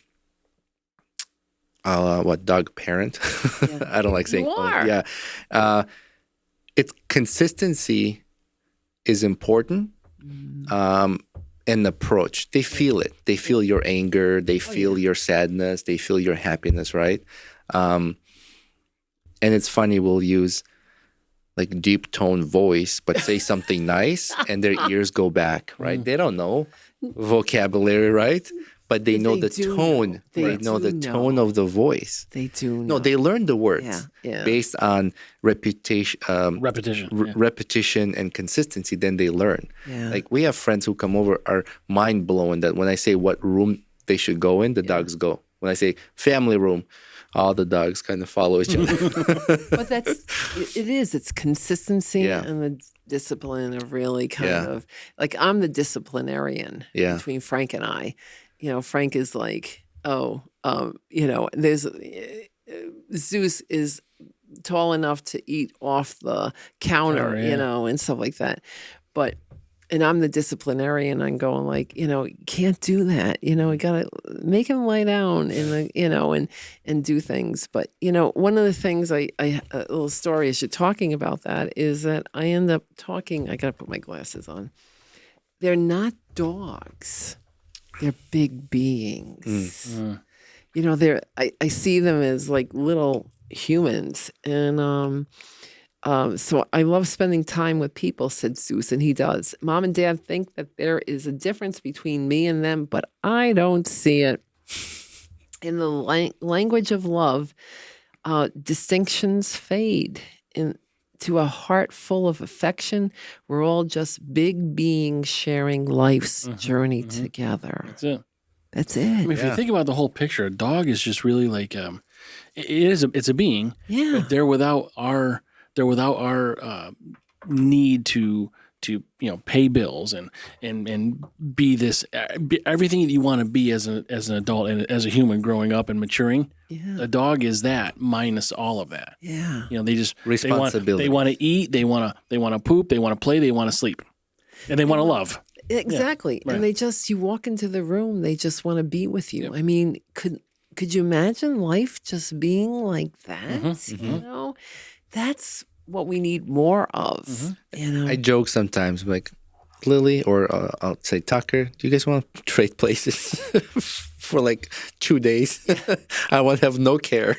parent. Yeah. I don't like saying. You are. Yeah. It's consistency is important. And approach. They feel it. They feel your anger. They feel your sadness. They feel your happiness, right? And it's funny, we'll use like deep tone voice, but say something nice and their ears go back, right? They don't know vocabulary, right? But they know the tone. They know the tone of the voice. They do know. No, they learn the words based on repetition and consistency. Then they learn. Yeah. Like we have friends who come over are mind blown that when I say what room they should go in, the dogs go. When I say family room, all the dogs kind of follow each other. But it's consistency and the discipline of really kind of, like I'm the disciplinarian between Frank and I. Frank is like, there's Zeus is tall enough to eat off the counter, and stuff like that. And I'm the disciplinarian. I'm going like, can't do that. We gotta make him lie down and do things. But one of the things a little story as you're talking about that is that I end up talking. I gotta put my glasses on. They're not dogs. They're big beings. I see them as like little humans, and so I love spending time with people, said Zeus, and he does. Mom and Dad think that there is a difference between me and them, but I don't see it. In the language of love, distinctions fade. To a heart full of affection, we're all just big beings sharing life's journey together. That's it. I mean, if you think about the whole picture, a dog is just really like it's a being. Yeah. But they're without our need to pay bills and be this everything that you want to be as an adult and as a human growing up and maturing. Yeah. A dog is that minus all of that. Yeah. They just responsibility. They want to eat. They want to poop. They want to play. They want to sleep, and they want to love. Exactly. Yeah, right. And you walk into the room. They just want to be with you. Yep. I mean, could you imagine life just being like that? That's what we need more of. I joke sometimes, like Lily, or I'll say Tucker. Do you guys want to trade places for like 2 days. I want to have no care.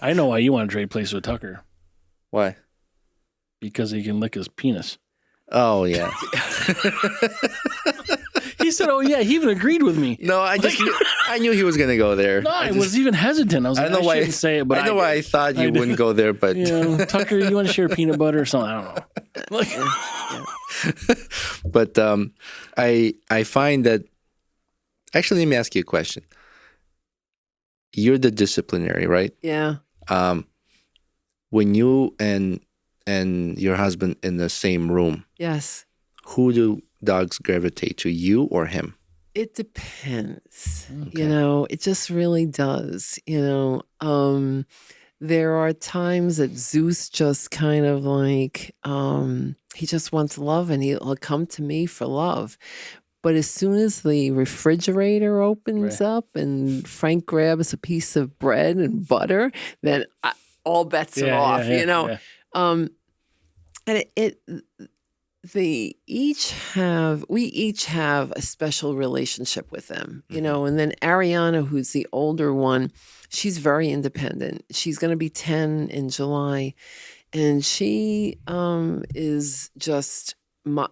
I know why you want to trade places with Tucker. Why? Because he can lick his penis. Oh, yeah. He said, "Oh yeah," he even agreed with me. No, I knew he was going to go there. No, I was even hesitant. I was like, I shouldn't say it, but I know why I thought you wouldn't go there, but Tucker, you want to share peanut butter or something? I don't know. But I find that actually, let me ask you a question. You're the disciplinary, right? Yeah. When you and your husband in the same room, Yes. who do dogs gravitate to, you or him? It depends. Okay. It just really does. There are times that Zeus just kind of like, he just wants love and he'll come to me for love. But as soon as the refrigerator opens up and Frank grabs a piece of bread and butter, then all bets are off, Yeah. And we each have a special relationship with them, and then Aryanna, who's the older one, she's very independent. She's going to be 10 in July, and she is just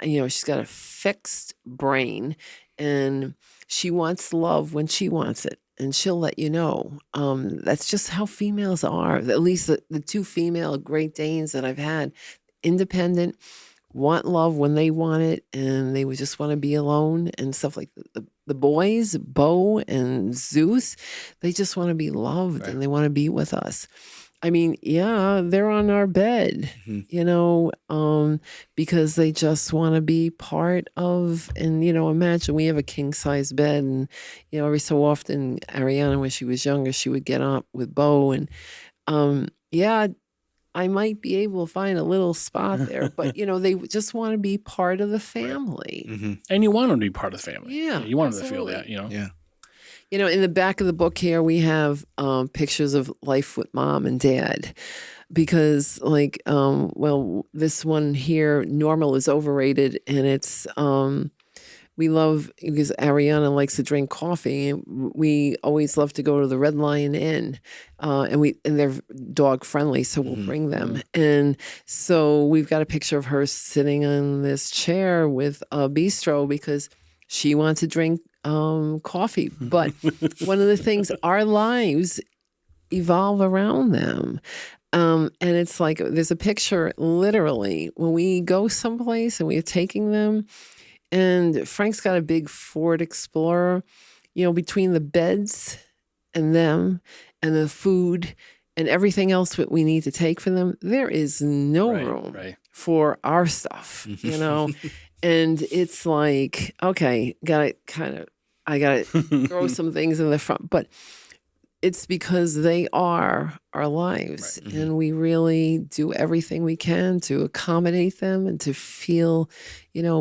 she's got a fixed brain, and she wants love when she wants it, and she'll let you know. That's just how females are. At least the two female Great Danes that I've had, independent, want love when they want it, and they would just want to be alone and stuff like the boys, Beau and Zeus, they just want to be loved and they want to be with us. I mean, yeah, they're on our bed, because they just want to be part of, and, imagine we have a king size bed, and, every so often, Aryanna, when she was younger, she would get up with Beau, and, I might be able to find a little spot there, but they just want to be part of the family. Mm-hmm. And you want them to be part of the family. Yeah, you want them absolutely. to feel that, Yeah. In the back of the book here, we have pictures of life with mom and dad, because this one here, normal is overrated, and it's we love, because Aryanna likes to drink coffee, and we always love to go to the Red Lion Inn, and they're dog friendly, so we'll bring them. And so we've got a picture of her sitting on this chair with a bistro because she wants to drink coffee. But one of the things, our lives evolve around them. And it's like, there's a picture literally when we go someplace and we're taking them, and Frank's got a big Ford Explorer, between the beds and them and the food and everything else that we need to take for them, there is no room for our stuff, And it's like, okay, I gotta throw some things in the front, but it's because they are our lives, and we really do everything we can to accommodate them and to feel,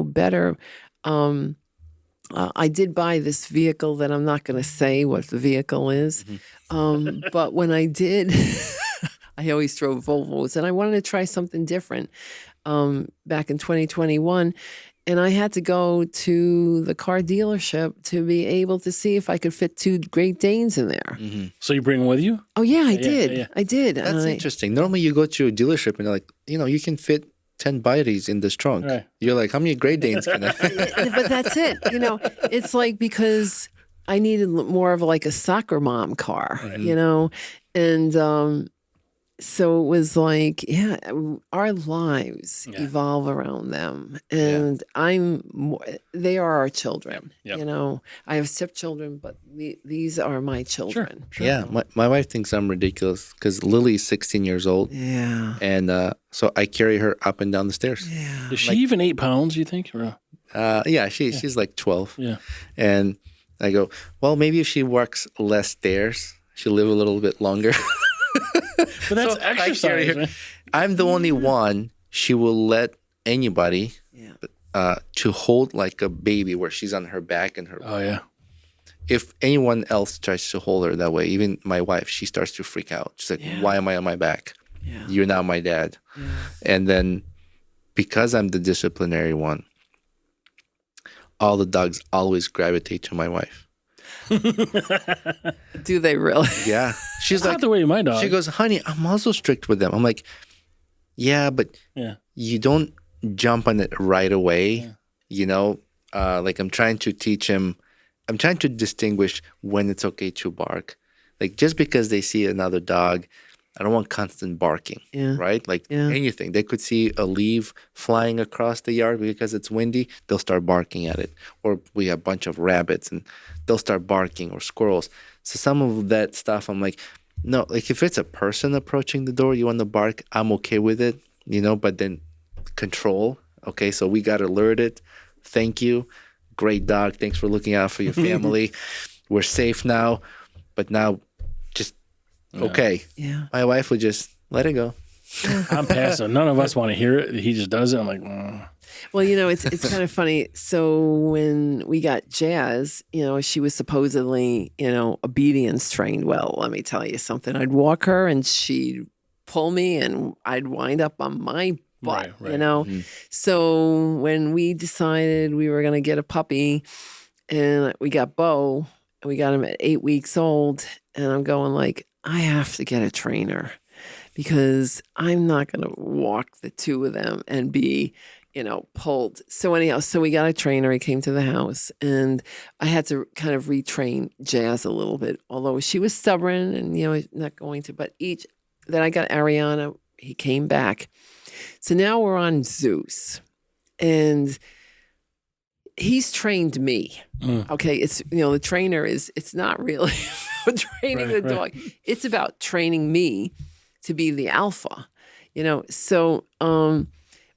better. I did buy this vehicle that I'm not going to say what the vehicle is, but when I did, I always drove Volvos, and I wanted to try something different back in 2021. And I had to go to the car dealership to be able to see if I could fit 2 Great Danes in there. Mm-hmm. So you bring them with you? Oh, yeah, I did. Yeah. I did. That's interesting. Normally you go to a dealership and they're like, you can fit 10 bodies in this trunk. Right. You're like, how many Great Danes can I fit? But that's it. It's like, because I needed more of like a soccer mom car, and so it was like, our lives evolve around them, and they are our children. I have stepchildren, but these are my children. Sure. Yeah, my wife thinks I'm ridiculous because Lily's 16 years old. Yeah, and so I carry her up and down the stairs. Yeah, is she even 8 pounds? You think? Or? Yeah, she's like 12. Yeah, and I go, well, maybe if she walks less stairs, she'll live a little bit longer. But that's exercise. Right? I'm the only one she will let anybody to hold like a baby, where she's on her back and her. Oh yeah. If anyone else tries to hold her that way, even my wife, she starts to freak out. She's like, "Why am I on my back? You're not my dad." Yeah. And then, because I'm the disciplinary one, all the dogs always gravitate to my wife. Do they really? Yeah. She's Not like, the way my dog. she goes, honey, I'm also strict with them. I'm like, yeah, but yeah. you don't jump on it right away. You know, like I'm trying to teach him, I'm trying to distinguish when it's okay to bark. Like just because they see another dog, I don't want constant barking, right? Like anything. They could see a leaf flying across the yard because it's windy, they'll start barking at it. Or we have a bunch of rabbits and they'll start barking, or squirrels. So some of that stuff, I'm like, no, like if it's a person approaching the door, you want to bark, I'm okay with it, you know, but then control. Okay, so we got alerted. Thank you. Great dog. Thanks for looking out for your family. We're safe now. But now, just, okay. Yeah. My wife would just let it go. I'm passive. None of us want to hear it. He just does it. I'm like, Well, you know, it's kind of funny. So when we got Jazz, you know, she was supposedly, you know, obedience trained. Well, let me tell you something. I'd walk her and she'd pull me and I'd wind up on my butt, Right. you know? So when we decided we were going to get a puppy and we got Beau, and we got him at 8 weeks old, and I'm going like, I have to get a trainer because I'm not going to walk the two of them and be, you know, pulled. So anyhow, so we got a trainer. He came to the house and I had to kind of retrain Jazz a little bit, although she was stubborn and, you know, not going to, but then I got Aryanna. He came back. So now we're on Zeus and he's trained me. Okay. It's, you know, the trainer it's not really about training the dog. It's about training me to be the alpha, you know? So,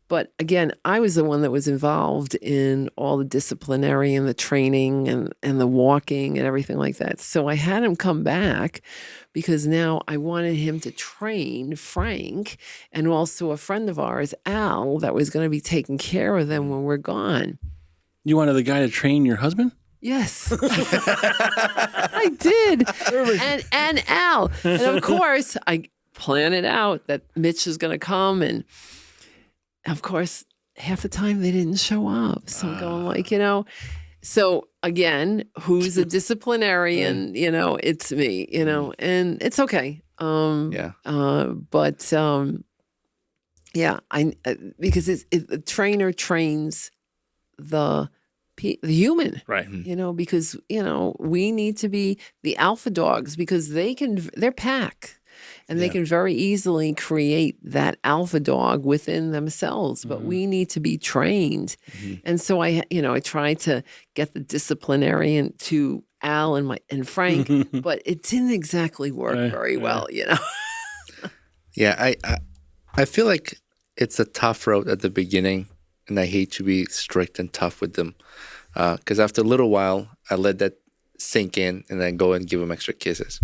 but again, I was the one that was involved in all the disciplinary and the training and the walking and everything like that. So I had him come back because now I wanted him to train Frank and also a friend of ours, Al, that was going to be taking care of them when we're gone. you wanted the guy to train your husband? Yes, I did. And Al. And of course, I planned it out that Mitch is going to come. And of course, half the time they didn't show up. So I'm going like, you know, so again, who's a disciplinarian? You know, it's me, you know, and it's okay. But because the trainer trains the human, Right. you know, because, you know, we need to be the alpha dogs because they're pack and they can very easily create that alpha dog within themselves, but we need to be trained. And so I tried to get the disciplinarian to Al and Frank, but it didn't exactly work very well, you know? Yeah. I feel like it's a tough road at the beginning, and I hate to be strict and tough with them. Because after a little while, I let that sink in and then go and give them extra kisses.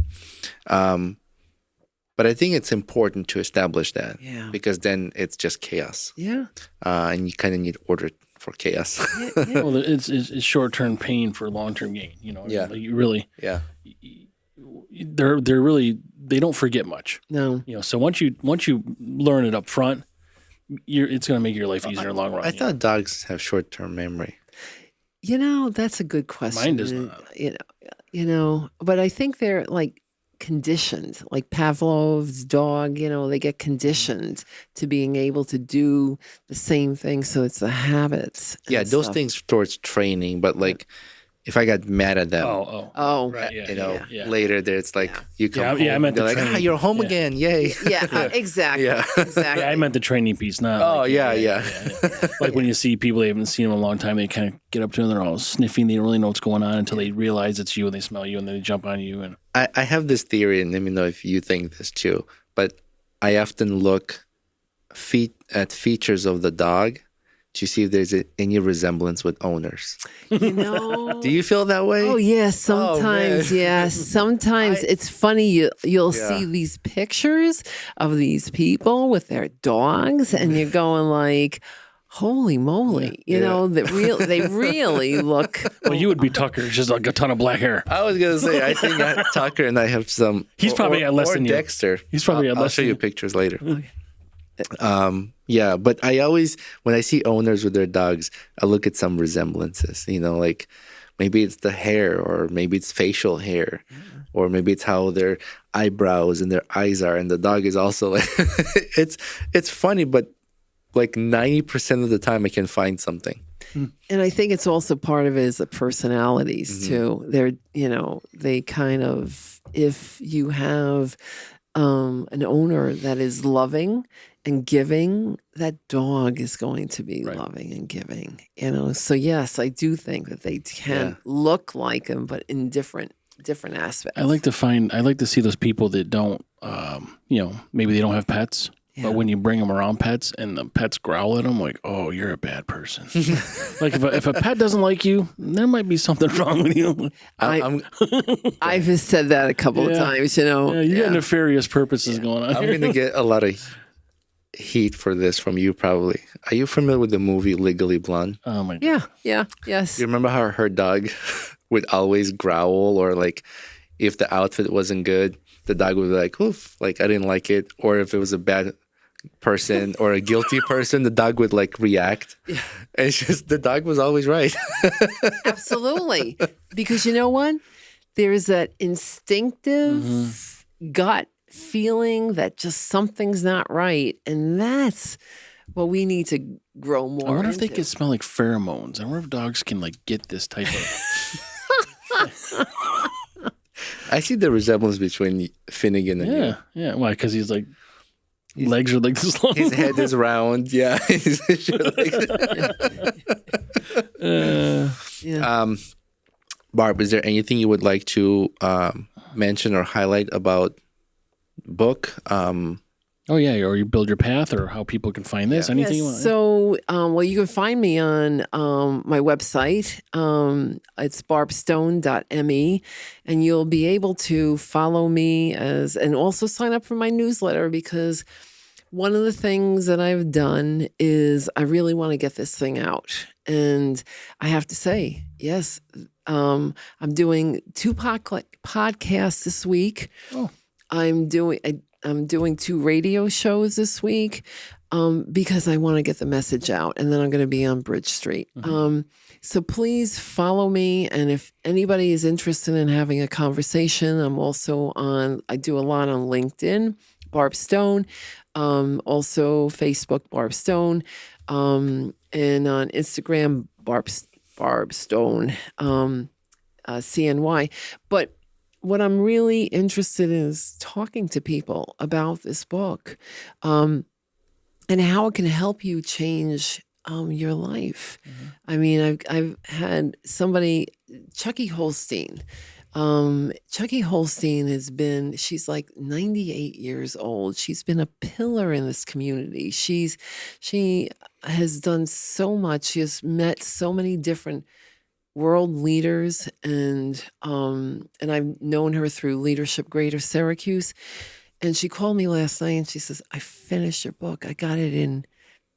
But I think it's important to establish that because then it's just chaos. Yeah. And you kind of need order for chaos. Well, it's short-term pain for long-term gain. You know, like you really, they're really, they don't forget much. No. You know, so once you learn it up front, it's going to make your life easier in the long run. I thought dogs have short-term memory. You know, that's a good question. Mine does not. You know, but I think they're like conditioned, like Pavlov's dog, you know, they get conditioned to being able to do the same thing. So it's the habits. Yeah, those things towards training, but like if I got mad at them, right, later there's like you come home, I meant they're the like, training. you're home again, yay. Exactly. Yeah. I meant the training piece, not. Oh, like, yeah. Like when you see people they haven't seen them in a long time, they kind of get up to them, they're all sniffing, they don't really know what's going on until they realize it's you and they smell you and then they jump on you. And I have this theory, and let me know if you think this too, but I often look at features of the dog to see if there's any resemblance with owners. You know. Do you feel that way? Oh, yeah. Sometimes, Sometimes it's funny. You'll see these pictures of these people with their dogs, and you're going like, holy moly. You know, they really look. well, you would be Tucker, just like a ton of black hair. I was going to say, I think Tucker and I have some. He's probably got less than you. Dexter. He's probably got less I'll show than you pictures later. But I always, when I see owners with their dogs, I look at some resemblances, you know, like maybe it's the hair, or maybe it's facial hair, or maybe it's how their eyebrows and their eyes are. And the dog is also like, it's funny, but like 90% of the time I can find something. And I think it's also part of it is the personalities too. They're, they kind of, if you have an owner that is loving and giving, that dog is going to be loving and giving, So yes, I do think that they can look like them, but in different aspects. I like to see those people that don't, maybe they don't have pets. Yeah. But when you bring them around pets and the pets growl at them, like, oh, you're a bad person. Like if a pet doesn't like you, there might be something wrong with you. I've said that a couple of times, Yeah, you got nefarious purposes going on. I'm going to get a lot of heat for this from you probably. Are you familiar with the movie Legally Blonde? Oh, my God. Yes. You remember how her dog would always growl, or like if the outfit wasn't good, the dog would be like, oof, like I didn't like it. Or if it was a bad person or a guilty person, the dog would like react. Yeah. And it's just, the dog was always right. Absolutely. Because you know what? There's that instinctive gut feeling that just something's not right. And that's what we need to grow more I wonder if they into. can smell like pheromones. I wonder if dogs can like get this type of... I see the resemblance between Finnegan and you. Yeah. Why? Because he's like, legs are like this long. His head is round. Yeah. Barb, is there anything you would like to mention or highlight about book? Oh, yeah. Or you build your path, or how people can find this. Anything you want. So, you can find me on my website. It's barbstone.me, and you'll be able to follow me and also sign up for my newsletter, because one of the things that I've done is I really want to get this thing out. And I have to say, yes, I'm doing 2 podcasts this week. Oh. I'm doing 2 radio shows this week because I want to get the message out. And then I'm going to be on Bridge Street. So please follow me. And if anybody is interested in having a conversation, I'm also I do a lot on LinkedIn, Barb Stone, also Facebook, Barb Stone, and on Instagram, Barb Stone, CNY. But what I'm really interested in is talking to people about this book and how it can help you change your life. I mean, I've had somebody, Chucky Holstein. Chucky Holstein she's like 98 years old. She's been a pillar in this community. She has done so much. She has met so many different world leaders, and I've known her through Leadership Greater Syracuse. And she called me last night and she says, I finished your book. I got it in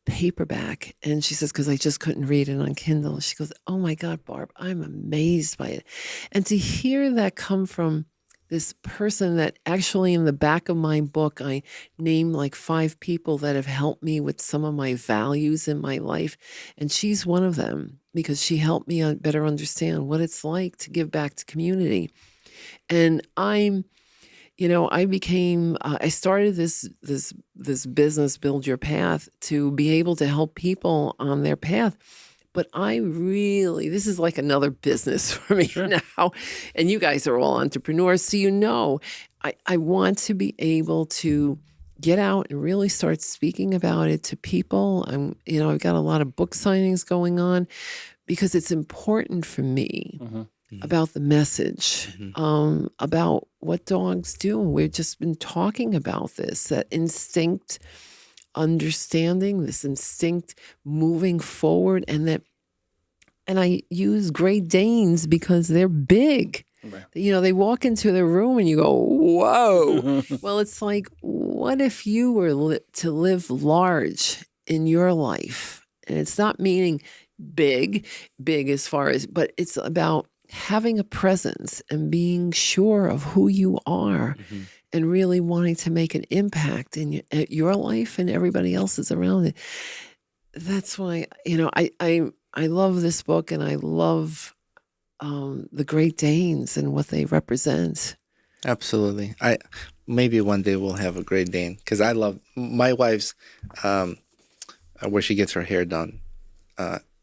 paperback. And she says, because I just couldn't read it on Kindle. She goes, oh my God, Barb, I'm amazed by it. And to hear that come from this person that actually in the back of my book, I named like 5 people that have helped me with some of my values in my life. And she's one of them, because she helped me better understand what it's like to give back to community. And I started this business, Build Your Path, to be able to help people on their path. But this is like another business for me now. And you guys are all entrepreneurs, so I want to be able to get out and really start speaking about it to people. I've got a lot of book signings going on because it's important for me about the message, about what dogs do. We've just been talking about this, that instinct understanding, this instinct moving forward, and I use Great Danes because they're big. Right. They walk into the room and you go, whoa. Well, it's like, what if you were to live large in your life? And it's not meaning big as far as, but it's about having a presence and being sure of who you are and really wanting to make an impact in your life and everybody else's around it. That's why, I love this book, and I love the Great Danes and what they represent. Absolutely. Maybe one day we'll have a Great Dane, because I love my wife's where she gets her hair done.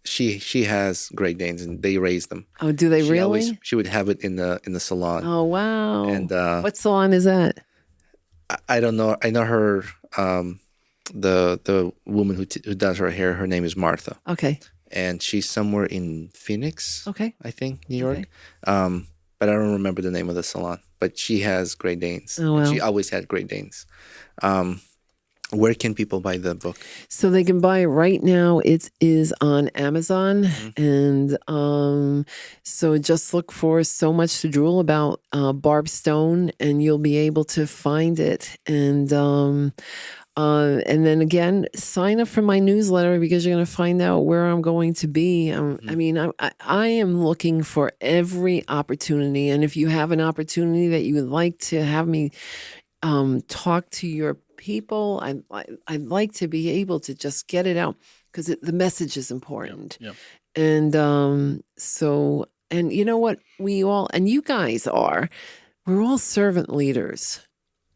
She has Great Danes, and they raise them. Oh, do they really? She would have it in the salon. Oh, wow. And what salon is that? I don't know. I know her. The woman who does her hair. Her name is Martha. Okay. And she's somewhere in Phoenix. Okay. I think New York. Okay. But I don't remember the name of the salon. But she has Great Danes. Oh, wow. She always had Great Danes. Where can people buy the book? So they can buy it right now. It is on Amazon. Mm-hmm. And so just look for So Much to Drool About Barb Stone, and you'll be able to find it. And then again, sign up for my newsletter, because you're going to find out where I'm going to be. I mean, I am looking for every opportunity. And if you have an opportunity that you would like to have me talk to your people, I'd like to be able to just get it out, because the message is important. Yep. And so, and you know what, we all, and you guys we're all servant leaders,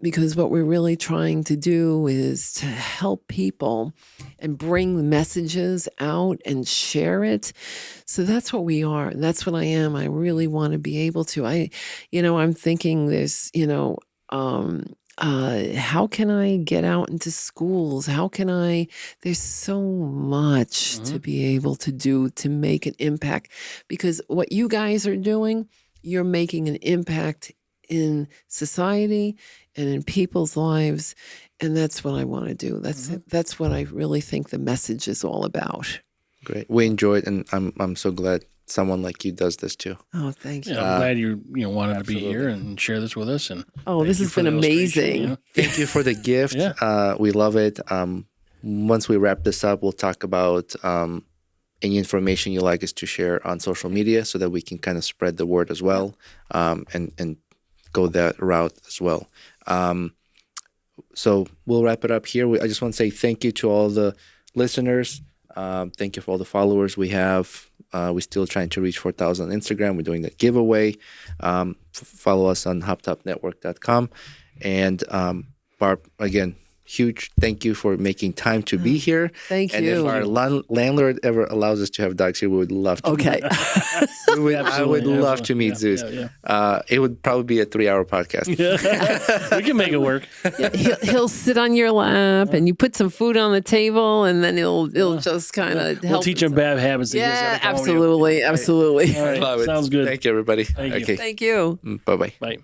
because what we're really trying to do is to help people and bring the messages out and share it. So that's what we are. That's what I am. I really want to be able to. I'm thinking this, how can I get out into schools? There's so much to be able to do to make an impact, because what you guys are doing, you're making an impact in society and in people's lives. And that's what I want to do. That's what I really think the message is all about. Great. We enjoyed, and I'm so glad someone like you does this too. Oh, thank you. Yeah, I'm glad you wanted to be here and share this with us. And this has been amazing. Thank you for the gift. Yeah. We love it. Once we wrap this up, we'll talk about any information you'd like us to share on social media, so that we can kind of spread the word as well, and go that route as well. So we'll wrap it up here. I just want to say thank you to all the listeners. Thank you for all the followers we have. We're still trying to reach 4,000 on Instagram. We're doing that giveaway. Follow us on hoptopnetwork.com. And Barb, again, huge thank you for making time to be here. Thank and you. if our landlord ever allows us to have dogs here, we would love to. Okay. I would love to meet Zeus. It would probably be a 3-hour podcast. We can make it work. He'll sit on your lap, and you put some food on the table, and then he'll just kind of help. We'll teach him bad habits. Yeah, absolutely. All right. Love it. Sounds good. Thank you, everybody. Thank you. Thank you. Bye-bye. Bye.